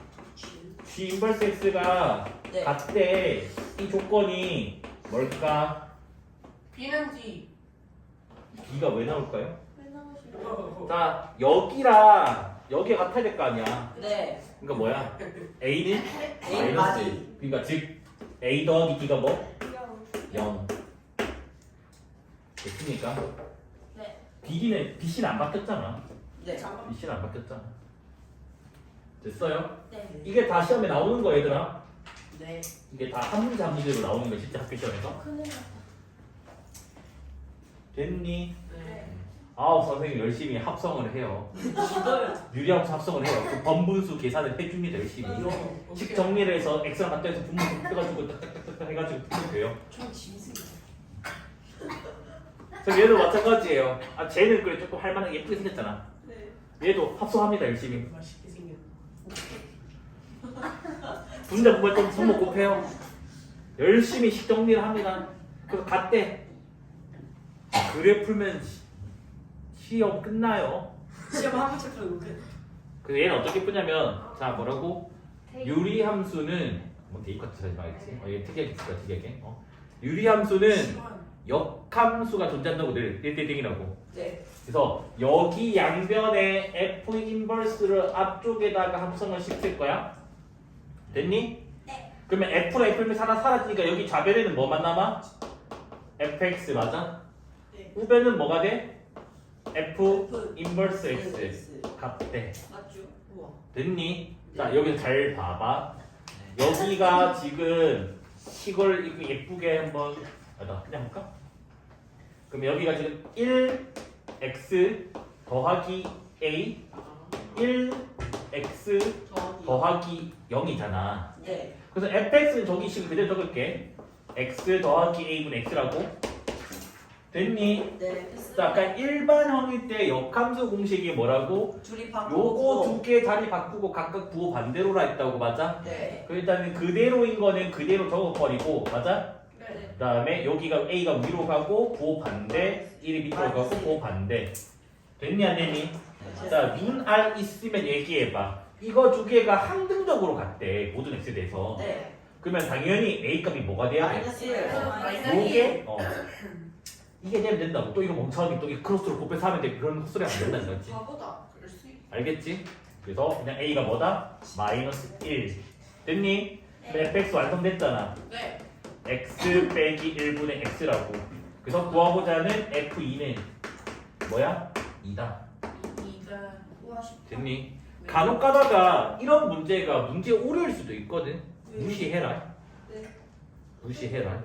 g 인버스 x가 네. 같대. 이 조건이 뭘까? B는 D. b가 왜 나올까요? 왜 나오시나요? 자, 여기랑 여기가 같아야 될 거 아니야. 네. 그러니까 뭐야? a는 A 마디. 그러니까 즉 a 더하기 b가 뭐? 0. 됐습니까? 네. b는 안 바뀌었잖아. 네. b는 안 바뀌었잖아. 됐어요? 네. 이게 다 시험에 나오는 거 얘들아. 네. 이게 다 한 문제 한 문제로 나오는 거 진짜 학교 시험에서. 큰일 났다. 됐니? 네. 선생님 열심히 합성을 해요. 이걸. 유리함수 합성을 해요. 그 번분수 계산을 해줍니다 열심히. 식 정리를 해서 x랑 같다 해서 분모를 빼가지고 딱딱딱딱 해가지고 풀면 돼요. 좀 짐승이야. 그럼 얘도 마찬가지예요. 쟤는 그래 조금 할만하게 예쁘게 생겼잖아. 네. 얘도 합성합니다 열심히. 맛있게 생겼네. 분자 분모에 좀 손목 곱해요. 열심히 식 정리를 합니다. 그래서 갔대. 그래 풀면 시험 끝나요. 시험 한 번씩 풀고 끝. 그래서 얘는 어떻게 푸냐면 자 뭐라고? 유리함수는 뭐 대입카트 하지 말겠지. 얘 특이하게 풀까 특이하게. 유리함수는 역함수가 존재한다고 늘 1대1이라고. 네. 그래서 여기 양변에 f 인버스를 앞쪽에다가 합성을 시킬 거야. 됐니? 네. 그러면 f랑 f는 하나 사라지니까 여기 좌변에는 뭐만 남아? fx 맞아? 네. 우변은 뭐가 돼? f F 인버스 X. x 같대. 맞죠? 우와. 됐니? 자 여기 잘 봐봐. 여기가 지금 이걸 이거 예쁘게 한번 그냥 할까? 그럼 여기가 지금 1x 더하기 a 1 x 더하기 0이잖아. 네. 그래서 fx는 저기 식을 그대로 적을게. x 더하기 a분의 x라고. 됐니? 네. 자, 아까 일반형일 때 역함수 공식이 뭐라고? 둘이 요거 바꾸고. 두 개 자리 바꾸고 각각 부호 반대로라 했다고, 맞아? 네. 그 일단은 그대로인 거는 그대로 적어버리고, 맞아? 네. 그 다음에 여기가 a가 위로 가고 부호 반대, 1이 밑으로 가고 부호 반대. 됐니 안 됐니? 자, 눈, 알 있으면 얘기해봐. 이거 두 개가 항등적으로 갔대, 모든 x에 대해서. 네. 그러면 당연히 a 값이 뭐가 돼야 돼? 마이너스 1. 요게 이게 되면 된다고. 또 이거 멍청하게 또 이 크로스로 곱해서 하면 돼. 그런 헛소리 안 된다는 거지. 바보다. 그럴 수 있. 알겠지? 그래서 그냥 a가 뭐다? 마이너스 1. 됐니? 네. fx 완성됐잖아. 네. x 빼기 1분의 x라고. 그래서 구하고자 하는 f2는 뭐야? 2다. 이가. 우와 쉽다. 됐니? 간혹 가다가 이런 문제가 문제 오류일 수도 있거든. 무시해라. 네. 무시해라.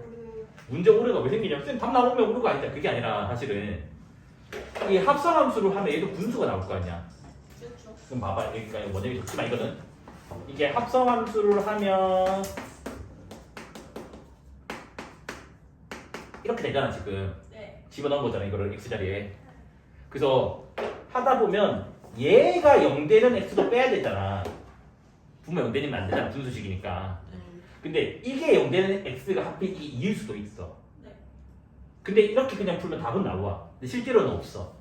문제 오류가 왜 생기냐면 쌤 답 나오면 오류가 아니다. 그게 아니라 사실은 이 합성함수를 하면 얘도 분수가 나올 거 아니야. 그렇죠. 그럼 봐봐. 여기가 원점이 적지만 이거는 이게 합성함수를 하면 이렇게 되잖아 지금. 네. 집어넣은 거잖아 이거를 x자리에. 그래서 하다 보면 얘가 0되는 x도 빼야 되잖아. 분명 0되면 안 되잖아. 분수식이니까. 근데 이게 0되는 x가 하필 이게 2일 수도 있어. 네. 근데 이렇게 그냥 풀면 답은 나와. 근데 실제로는 없어.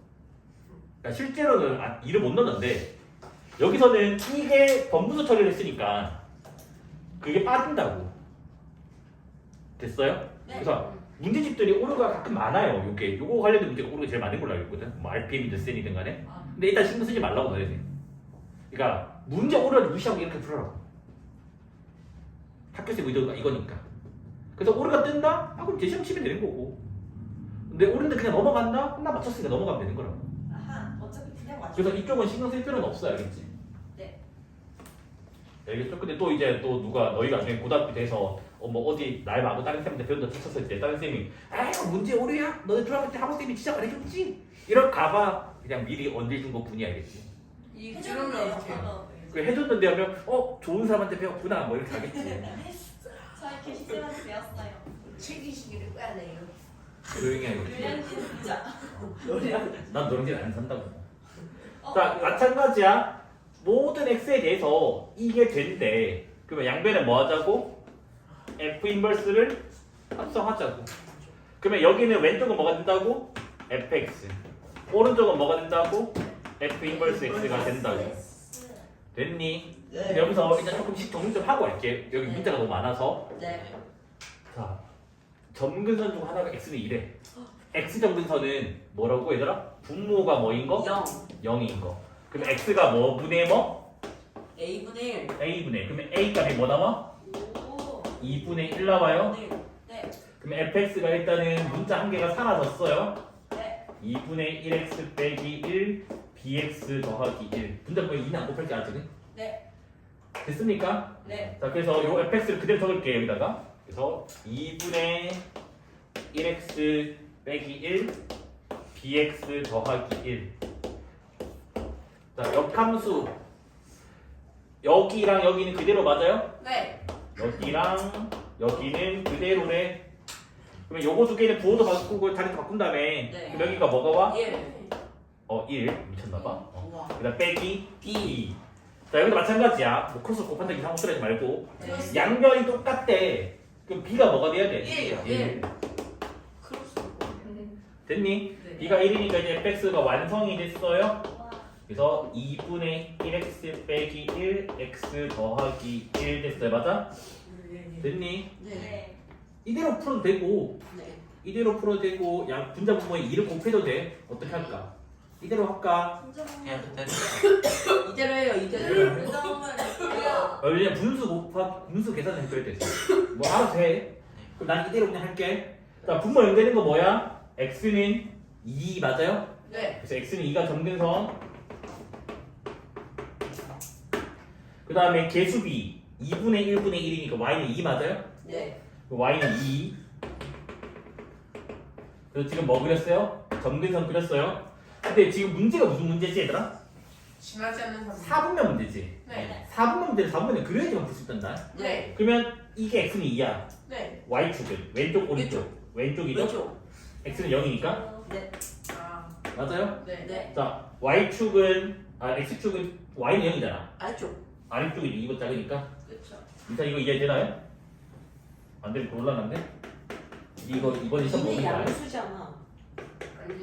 그러니까 실제로는 2를 못 넣는데 여기서는 이게 번분수 처리를 했으니까 그게 빠진다고. 됐어요? 네. 그래서 문제집들이 오류가 가끔 많아요. 요거 관련된 문제가 오류가 제일 많은 걸로 알고 있거든. 뭐 RPM이든 센이든 간에. 근데 일단 신경 쓰지 말라고 넣어야 돼. 그러니까 문제 오류를 무시하고 이렇게 풀어라고. 학교에서 의도가 이거니까. 그래서 오류가 뜬다? 그럼 제 시험 치면 되는 거고. 근데 오류인데 그냥 넘어간다? 나 맞췄으니까 넘어가면 되는 거라고. 아하. 어차피 그냥 맞춰. 그래서 이쪽은 신경 쓸 필요는 없어, 알겠지? 네. 알겠죠? 근데 또 이제 또 누가 너희가 나중에 고등학교 돼서 뭐 어디 날 말고 다른 쌤한테 배운다 쳤을 때 다른 쌤이 아이고 문제 오류야? 너네 중학교 때 학원 쌤이 진짜 말해줬지? 이럴 가봐 그냥 미리 언제준 것 뿐이 알겠지? 이 해줬네요. 줄은 어떻게? 그 해줬는데 하면 좋은 사람한테 배웠구나 뭐 이렇게 하겠지. 저희 교시쌤한테 배웠어요. 책이시기를 빼내요. 조용히 해. 유연진 진짜. 난 너랑 안 산다고. 어, 자 마찬가지야. 모든 x에 대해서 이게 된대. 그러면 양변에 뭐 하자고? f 인버스를 합성하자고. 그러면 여기는 왼쪽은 뭐가 된다고? fx. 오른쪽은 뭐가 된다고? f 인버스 x가 된다고. 됐니? 네. 여기서 일단 조금씩 정리 좀 하고 할게. 여기 문자가 너무 많아서. 네. 자, 점근선 중 하나가 x는 2래. x 점근선은 뭐라고 얘들아? 분모가 뭐인 거? 0. 0인 거. 그럼 x가 뭐 분의 뭐? A분의 1. a분의. 그러면 a 값이 뭐 나와? 오. 2분의 1 나와요. 네. 그럼 fx가 일단은 문자 한 개가 사라졌어요. 네. 2분의 1x 빼기 1 bx 더하기 1. 문자 보면 2는 안 곱할게 아직은. 네. 됐습니까? 네. 자, 그래서 요 fx를 그대로 적을게요 여기다가. 그래서 2분의 1x 빼기 1 bx 더하기 1. 자, 역함수 여기랑 여기는 그대로 맞아요? 네. 여기랑 여기는 그대로래. 그러면 요거 두 개는 부호도 바꾸고 자리도 바꾼 다음에 네. 그럼 여기가 뭐가 와? 1. 1 미쳤나봐. 우와. 그다음 빼기 B. 2. 자 여기도 마찬가지야. 뭐 크로스 곱한다 이상한 소리 하지 말고 네. 양변이 똑같대. 그럼 b가 뭐가 돼야 돼? 1. 됐니? 네. b가 1이니까 이제 fx가 완성이 됐어요. 와. 그래서 2분의 1x 빼기 1 x 더하기 1 됐어요. 맞아? 됐니? 네. 네. 이대로 풀어도 되고 네. 이대로 풀어도 되고 양 분자 분모에 2를 곱해도 돼. 어떻게 할까? 이대로 할까? 그냥 그때 이대로 해요. 이대로. 부정은 뭐야? 그냥 분수 계산을 해줘야 돼. 뭐 알아서 해. 그럼 난 이대로 그냥 할게. 자 분모 0 되는 거 뭐야? x는 2 맞아요? 네. 그래서 x는 2가 점근선. 그 다음에 개수비 2분의 1분의 1이니까 y는 2 맞아요? 네. y는 2. 그래서 지금 뭐 그렸어요? 점근선 그렸어요. 근데 지금 문제가 무슨 문제지 얘들아? 지나지 않는 3분. 4분면 문제지. 네. 4분면 문제는 4분면 그려야지만 풀 수 있단다. 네. 그러면 이게 x는 2야. 네. y축은 왼쪽 오른쪽. 왼쪽이죠? 왼쪽. x는 0이니까. 네. 아. 맞아요? 네. 네. 자, x축은 y는 0이잖아. 아래쪽. 아래쪽이 2보 작으니까. 그렇죠. 일단 이거 이해되나요? 안 되면 곤란한데? 이거 이번에 시험 보는 이게 거 알아? 양수잖아. 아니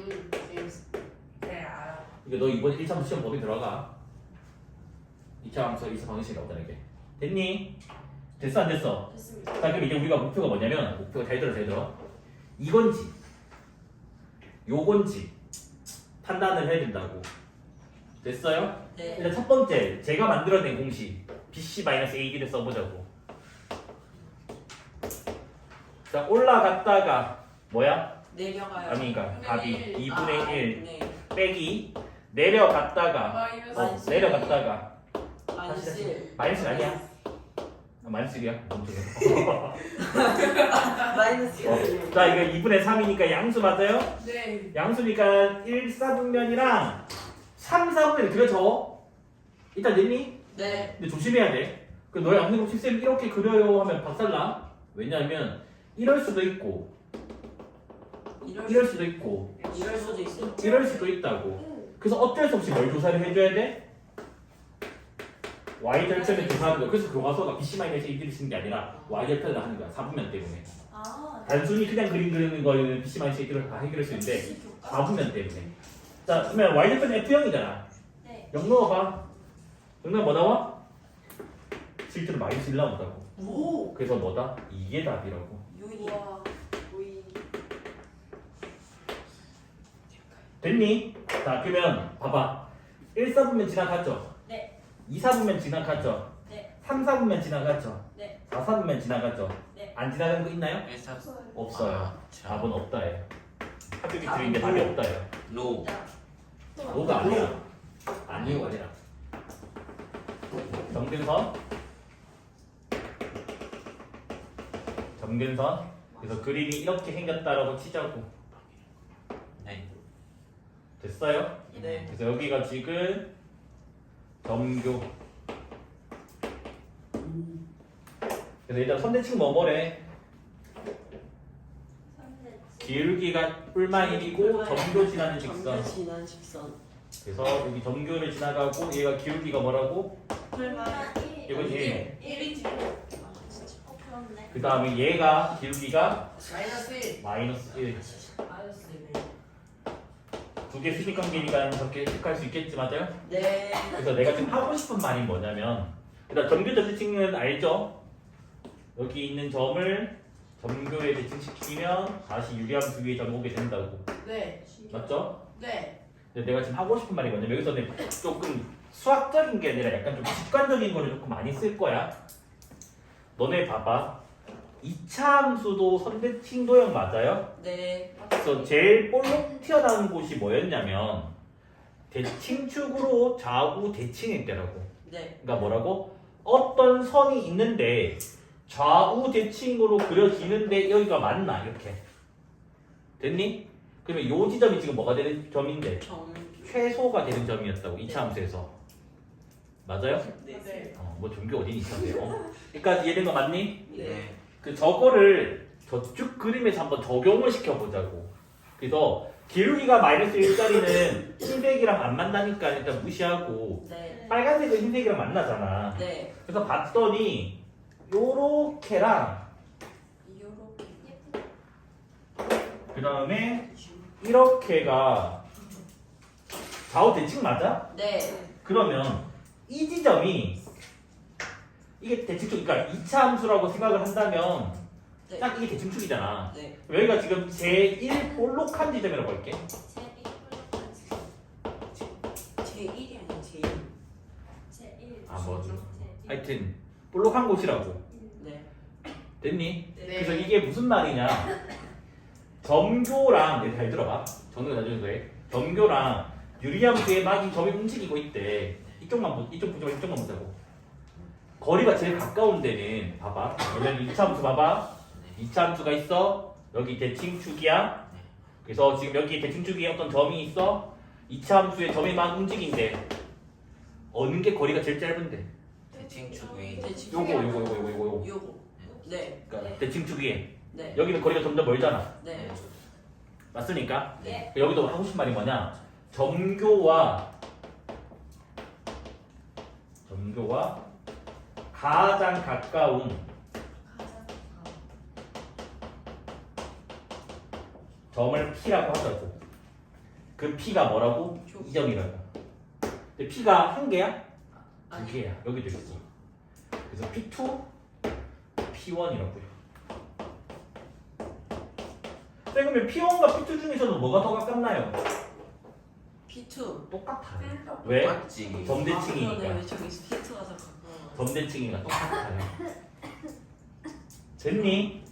네 알아. 이거 너 이번 1, 3 시험 범위 들어가. 2차 함수 2차 방정식 나오잖아 이게. 됐니? 됐어 안 됐어? 됐습니다. 자 그럼 이제 우리가 목표가 뭐냐면 목표가 잘 들어 이건지 요건지 판단을 해야 된다고. 됐어요? 네. 일단 첫 번째 제가 만들어낸 공식 BC-AB를 써보자고. 자 올라갔다가 뭐야? 내려가요. 아니 그러니까 답이 2분의 1 네. 빼기 내려갔다가 마이너스. 내려갔다가 마이너스 1. 마이너스 아니야? 마이너스 1이야? 마이너스 1. 자 이거 2분의 3이니까 양수 맞아요? 네. 양수니까 1, 4분면이랑 3, 4분면이 그려져. 일단 됐니? 네. 근데 조심해야 돼. 그 너희 양수공 쌤 이렇게 그려요 하면 박살나. 왜냐하면 이럴 수도 있고 이럴 수도 있고 이럴 수도 있어. 이럴 수도 있다고. 그래서 어쩔 수 없이 뭘 조사를 해줘야 돼? y절편을 조사하는 거야. 그래서 교과서가 BC-AB를 쓰는 게 아니라 y절편을 하는 거야. 4분면 때문에. 아, 단순히 그냥 그림 그리는 거는 BC-AB를 다 해결할 수 있는데 4분면 때문에. 자 그러면 y절편 F0이잖아. 네. 0 넣어봐. 0 넣으면 뭐 나와? 실제로 마이너스 1 나온다고. 오. 그래서 뭐다? 이게 답이라고. 유이. 와, 거의 됐니? 자 그러면 봐봐. 1, 4분면 지나갔죠? 네. 2, 4분면 지나갔죠? 네. 3, 4분면 지나갔죠? 네. 4, 4분면 지나갔죠? 네. 안 지나가는 거 있나요? 없어요. 답은 없다예요. 합격이 드리는데 답이 없다예요. 노. 뭐가 아니야. 아니요가 아니라. 점근선. 점근선. 그래서 그림이 이렇게 생겼다라고 치자고. 네. 됐어요? 네. 그래서 여기가 지금 점교. 그래서 일단 선대칭 뭐뭐래? 기울기가 뿔만 1이고 점교 지나는 직선. 점교 지나는 직선. 그래서 여기 점교를 지나가고 얘가 기울기가 뭐라고? 풀만. 이건 1. 1이지. 그렇네. 그 다음에 얘가 기울기가 마이너스 1. 마이너스 1. 마이너스 1. 두 개 수직 관계니까 저렇게 체크할 수 있겠지 맞아요? 네. 그래서 내가 지금 하고 싶은 말이 뭐냐면 일단 점교 대칭은 알죠? 여기 있는 점을 점교에 대칭시키면 다시 유리함수 위에 점 오게 된다고. 네. 맞죠? 네. 근데 내가 지금 하고 싶은 말이 뭐냐면 여기서는 조금 수학적인 게 아니라 약간 좀 직관적인 거를 조금 많이 쓸 거야. 너네 봐봐. 2차 함수도 선대칭 도형 맞아요? 네. 그래서 제일 볼록 튀어나온 곳이 뭐였냐면 대칭축으로 좌우 대칭했더라고. 네. 그러니까 뭐라고? 어떤 선이 있는데 좌우 대칭으로 그려지는데 여기가 맞나 이렇게. 됐니? 그러면 요 지점이 지금 뭐가 되는 점인데 점. 최소가 되는 점이었다고 2차 함수에서. 맞아요? 네. 뭐 종교 어디 있었네요. 여기까지 이해된 거 맞니? 네. 그 저거를 저쪽 그림에서 한번 적용을 시켜보자고. 그래서 기울기가 마이너스 1짜리는 흰색이랑 안 만나니까 일단 무시하고 네. 빨간색은 흰색이랑 만나잖아. 네. 그래서 봤더니 요렇게랑 요렇게. 그 다음에 이렇게가 좌우 대칭 맞아? 네. 그러면 이 지점이 이게 대칭축, 그러니까 2차 함수라고 생각을 한다면 네. 딱 이게 대칭축이잖아. 네. 여기가 지금 제1 볼록한 지점이라고 할게. 제1이 아니라 제2. 아 뭐지? 하여튼 볼록한 곳이라고. 네. 됐니? 네. 그래서 이게 무슨 말이냐? 점교랑 잘 들어봐. 저는 나중에 그래. 점교랑 유리함수에 막 이 점이 움직이고 있대. 이쪽 이쪽만 보자고. 거리가 제일 가까운 데는 봐봐. 여기 2차 함수 봐봐. 2차 함수가 있어. 여기 대칭축이야. 그래서 지금 여기 대칭축에 어떤 점이 있어. 2차 함수에 점이 막 움직인대. 어느 게 거리가 제일 짧은데? 대칭축 위. 요거. 네. 그러니까 대칭축 위에. 네. 여기는 거리가 좀 더 멀잖아. 네. 맞습니까? 네. 여기도 하고 싶은 말이 뭐냐? 점교와 가장 가까운 점을 P라고 하자고. 그 P가 뭐라고? 이 점이라고. 근데 P가 한 개야? 두 개야. 여기도 있어. 그래서 P2, P1이라고요. 그러면 P1과 P2 중에서는 뭐가 더 가깝나요? P2. 똑같아요. 왜? 맞지. 점대칭이니까. 왜 저기 P2가 더 가까워? 점대칭이니까 똑같아요. 됐니?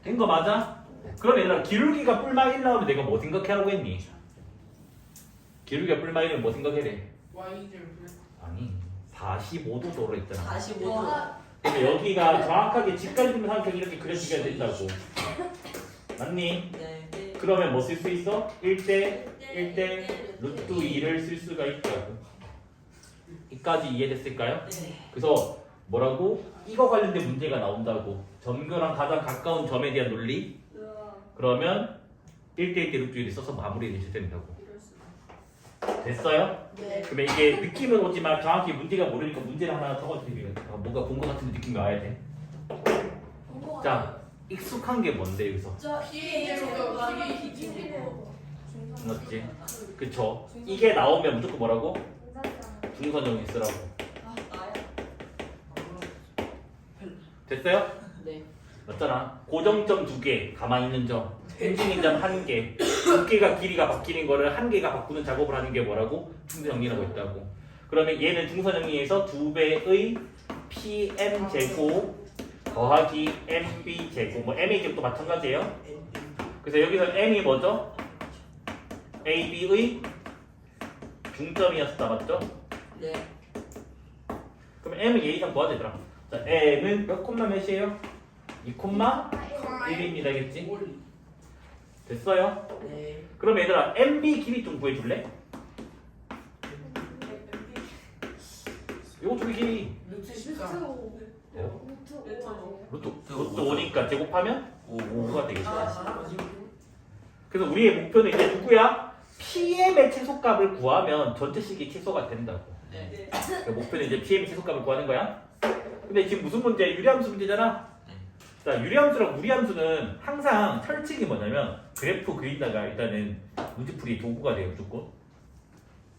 된 거 맞아? 그럼 얘들아 기울기가 뿔마 1 나오면 내가 뭐 생각하라고 했니? 기울기가 뿔마 1이면 뭐 생각해래? Y절 아니 45도 도로 했잖아. 45도. 근데 여기가 정확하게 직각이 되는 상황이 이렇게 그려지게 된다고. 맞니? 네. 그러면 뭐 쓸 수 있어? 1대 루트 2를 쓸 수가 있다고. 이까지 이해됐을까요? 네. 그래서 뭐라고? 이거 관련된 문제가 나온다고. 점교랑 가장 가까운 점에 대한 논리. 그러면 1대1대 루트 1을 써서 마무리해 주셔야 된다고. 됐어요? 네. 그러면 이게 느낌은 오지만 정확히 문제가 모르니까 문제를 하나 적어드리면 뭔가 본 것 같은 느낌이 와야 돼. 자, 익숙한 게 뭔데 여기서? 저 P의 제곱, P의 제곱. 맞지? 그쵸? 이게 나오면 무조건 뭐라고? 중선형이 쓰라고. 아 나야. 됐어요? 네. 맞잖아. 고정점 2개, 가만히 있는 점, 행진인 점 1개, 2개가 길이가 바뀌는 거를 1개가 바꾸는 작업을 하는 게 뭐라고? 중선형이라고 했다고. 그러면 얘는 중선형에서 2배의 PM 제곱 더하기 MB 제곱, 뭐 MA 제곱도 마찬가지예요. 그래서 여기서 M이 뭐죠? AB의 중점이었다, 맞죠? 네. 그럼 M은 얘 이상 구하자 얘들아. 자, M은 몇 콤마 몇이에요? 2,1입니다, 겠지? 됐어요? 네. 그럼 얘들아 MB 길이 좀 구해줄래? 요거 두 개 길이 루트 14 루트 5니까 제곱하면 5가 되겠지. 아, 그래서 우리의 목표는 이제 누구야? PM의 최소값을 구하면 전체식이 최소가 된다고. 네. 그러니까 목표는 이제 PM의 최소값을 구하는 거야. 근데 지금 무슨 문제? 유리함수 문제잖아. 자, 유리함수랑 무리함수는 항상 철칙이 뭐냐면 그래프 그리다가 일단은 문제풀이 도구가 돼요, 무조건.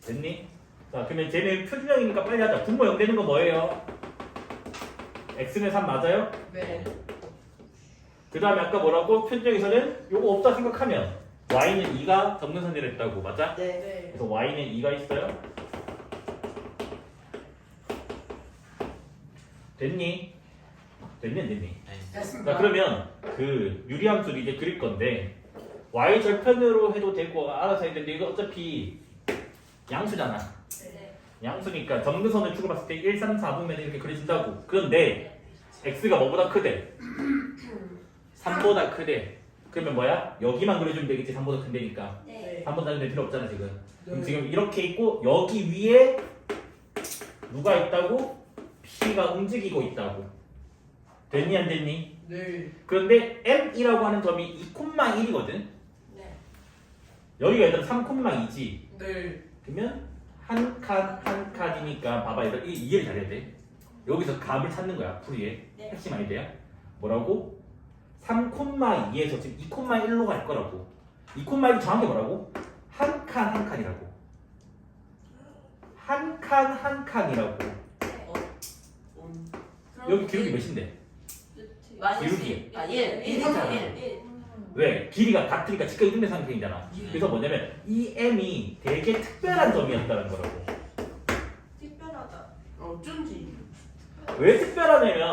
됐니? 자, 그러면 쟤는 표준형이니까 빨리 하자. 분모 0 되는 거 뭐예요? x는 3 맞아요? 네. 그 다음에 아까 뭐라고? 표준형에서는 요거 없다 생각하면 y는 2가 점근선이라 했다고, 맞아? 네. 네. 그래서 y는 2가 있어요. 됐니? 됐니 안 됐니? 네. 됐습니다. 자, 그러면 그 유리함수를 이제 그릴 건데 y 절편으로 해도 되고 알아서 해야 되는데 이거 어차피 양수잖아. 네. 양수니까 점근선을 주고봤을 때 1, 3, 4분면 이렇게 그려진다고. 그런데 x가 뭐보다 크대? 3보다 크대. 그러면 뭐야? 여기만 그려주면 되겠지. 3보다 큰데니까. 네. 3보다 큰데 필요 없잖아 지금. 그럼 네. 지금 이렇게 있고 여기 위에 누가 있다고? p가 움직이고 있다고. 됐니 안 됐니? 네. 그런데 m이라고 하는 점이 2,1이거든. 네. 여기가 얘들아 3,2지. 네. 그러면 한 칸이니까 봐봐 얘들 이해를 잘해야 돼. 여기서 값을 찾는 거야. 풀이의 네. 핵심 아이디어야. 뭐라고? 3,2에서 지금 2,1로 갈 거라고. 2,1이 정확히 뭐라고? 한 칸이라고. 한 칸이라고. 여기 기울기 몇인데? 기울기. 아, 1. 1. 왜? 길이가 같으니까 직각 이동된 상태이잖아. 그래서 뭐냐면 이 m이 되게 특별한 점이었다는 거라고. 특별하다. 어쩐지. 왜 특별하냐면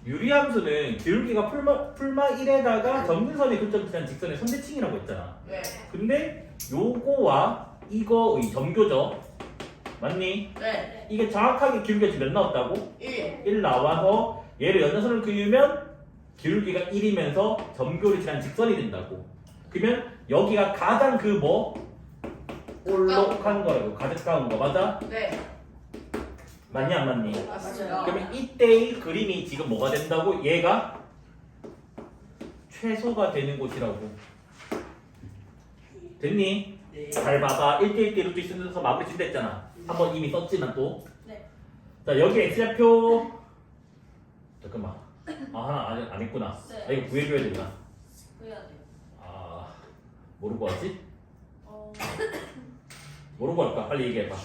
유리함수는 기울기가 풀마 1에다가 점근선의 교점에 대한 직선의 선대칭이라고 했잖아. 네. 근데 요거와 이거의 점교죠. 맞니? 네. 이게 정확하게 기울기가 지금 몇 나왔다고? 1. 1 나와서 얘를 연장선을 그리면 기울기가 1이면서 점교를 지난 직선이 된다고. 그러면 여기가 가장 그 뭐? 볼록한 거예요. 가득한 거 맞아? 네. 맞니 안 맞니? 맞습니다. 그러면 이때의 그림이 지금 뭐가 된다고? 얘가 최소가 되는 곳이라고. 됐니? 네. 잘 봐봐. 1대1 루트 쓰면서 마무리 짓다 했잖아. 한번 이미 썼지만 또. 네. 자 여기 x좌표 잠깐만. 아 하나 안 했구나. 네. 아 이거 구해줘야 되나? 그래야 돼요. 아 모르고 왔지? 어. 모르고 할까? 빨리 얘기해봐.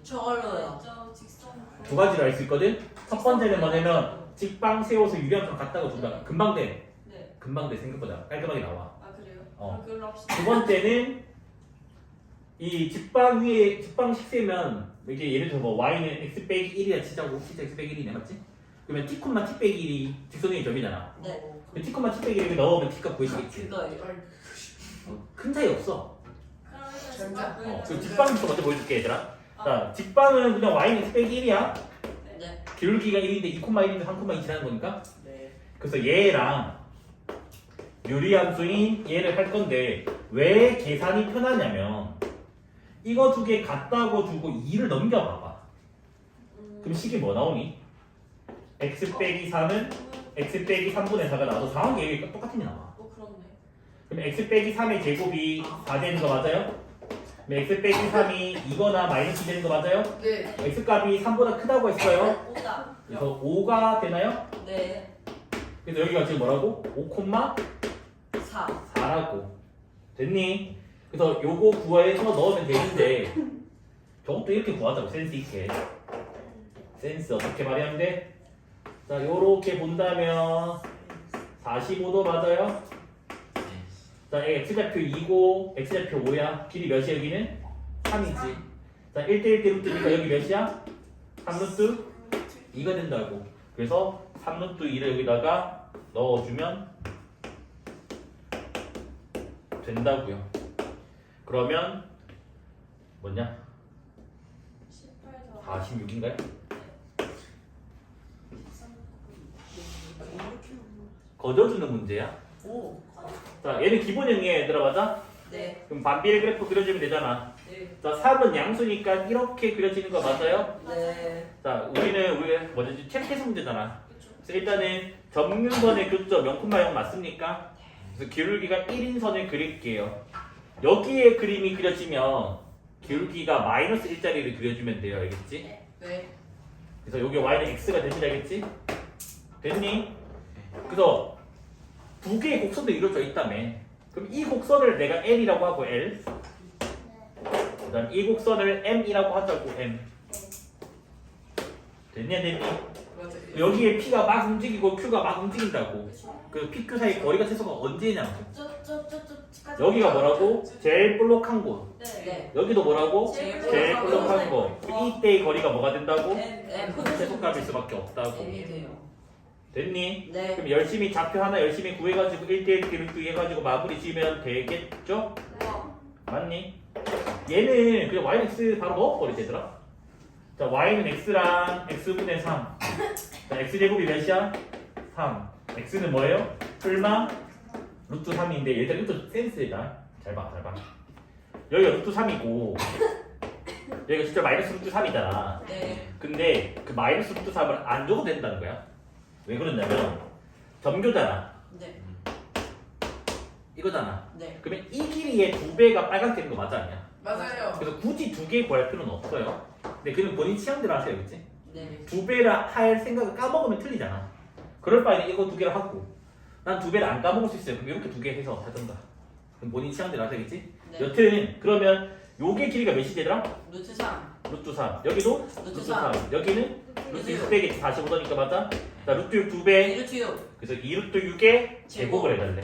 저걸로요. 저 직선. 두 가지를 알 수 있거든. 첫 번째는 뭐냐면 직방 세워서 유리함수 같다고 준다. 금방 돼. 네. 금방 돼. 생각보다 깔끔하게 나와. 아 그래요? 어. 그럼 그걸로 합시다. 두 번째는 이 직방 위에 직방 식세면 이게 예를 들어 뭐 y는 x 빼기 1이라 치자고. 진짜 x 빼기 1이네 맞지? 그러면 t 콤마 t 빼기 1이 직선의 점이잖아. 네. 그 t 콤마 t 빼기 1을 넣으면 t값 구해지겠지. 그거예요. 큰 차이 없어. 그럼 일단 전자. 직방 그 직방부터 먼저 보여줄게 얘들아. 자 직방은 그냥 y는 x 빼기 1이야. 네. 기울기가 1인데 2 콤마 1인데 3 콤마 2 지나는 거니까. 네. 그래서 얘랑 유리함수인 얘를 할 건데 왜 계산이 편하냐면 이거 두 개 같다고 주고 2를 넘겨봐봐. 그럼 식이 뭐 나오니? x 빼기 3은 x 빼기 3분의 4가 나와서 상황 얘기가 똑같은 게 나와. 그렇네. 그럼 x 빼기 3의 제곱이 4 되는 거 맞아요? 그럼 x 빼기 3이 2거나 마이너스 2 되는 거 맞아요? 네. x값이 3보다 크다고 했어요. 오다. 그래서 5가 되나요? 네. 그래서 여기가 지금 뭐라고? 5, 4. 4라고 됐니? 그래서 요거 구해서 넣으면 되는데 저것도 이렇게 구하자고 센스 있게. 센스 어떻게 말하면 돼? 자 요렇게 본다면 45도 맞아요? 자 x좌표 2고 x좌표 5야. 길이 몇이야 여기는? 3이지. 자 1대1 대 루트니까 여기 몇이야? 3루트 2가 된다고. 그래서 3루트 2를 여기다가 넣어주면 된다고요. 그러면 뭐냐? 18 더. 46인가요? 거저주는 문제야. 오. 자 얘는 기본형이야 얘들아 맞아? 네. 그럼 반비례 그래프 그려주면 되잖아. 네. 자 3은 양수니까 이렇게 그려지는 거 맞아요? 네. 자 우리가 뭐지 챔피언 문제잖아. 그래서 일단은 점근선의 교점 0,0 맞습니까? 그래서 기울기가 1인 선을 그릴게요. 여기에 그림이 그려지면 기울기가 마이너스 1짜리를 그려주면 돼요. 알겠지? 네. 그래서 여기 y는 x가 되는지 알겠지? 됐니? 그래서 두 개의 곡선도 이루어져 있다며. 그럼 이 곡선을 내가 L이라고 하고 L 그 다음 이 곡선을 M이라고 하자고 M. 됐니 안 됐니? 맞아요. 여기에 P가 막 움직이고 Q가 막 움직인다고. 그 P, Q 사이 거리가 최소가 언제냐고. 저까지. 여기가 뭐라고? 제일 볼록한 곳. 네. 네. 여기도 뭐라고? 제일 제일 볼록한 볼록한 곳. 이때의 거리가 뭐가 된다고? M. 최소값일 수밖에 없다고. M이 돼요. 됐니? 네. 그럼 열심히 좌표 하나 열심히 구해가지고 1대1 기록도 해가지고 마무리 지으면 되겠죠? 맞니? 얘는 그냥 y는 x 바로 넣어버리 되더라. 자 y는 x랑 x분의 3. 자 x제곱이 몇이야? 3. x는 뭐예요? 풀마 루트 3인데 얘들 루트 센스다. 잘 봐. 여기가 루트 3이고 여기가 진짜 마이너스 루트 3이잖아. 네. 근데 그 마이너스 루트 3을 안 줘도 된다는 거야. 왜 그러냐면 점교잖아. 네. 이거잖아. 네. 그러면 이 길이의 2배가 빨갛게 거 맞아 아니야? 맞아요. 그래서 굳이 2개 구할 필요는 없어요. 근데 그는 본인 취향대로 하세요, 그치? 네. 2배라 할 생각을 까먹으면 틀리잖아. 그럴 바에는 이거 2개를 하고 난 2배를 안 까먹을 수 있어요. 그럼 이렇게 2개 해서 하던가. 그럼 본인 취향대로 하세요, 그치? 네. 여튼 그러면 요게 길이가 몇이 되더라? 루트 3. 루트 3. 여기도 루트 루트 3. 3. 여기는 루트 루트 6 빼기 45도니까 맞아? 자, 루트 6 2배. 루트 6. 그래서 2루트 6의 제곱을 해달래.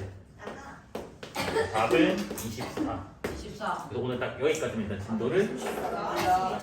답은 24. 24. 그래서 오늘 딱 여기까지입니다. 진도를. 감사합니다.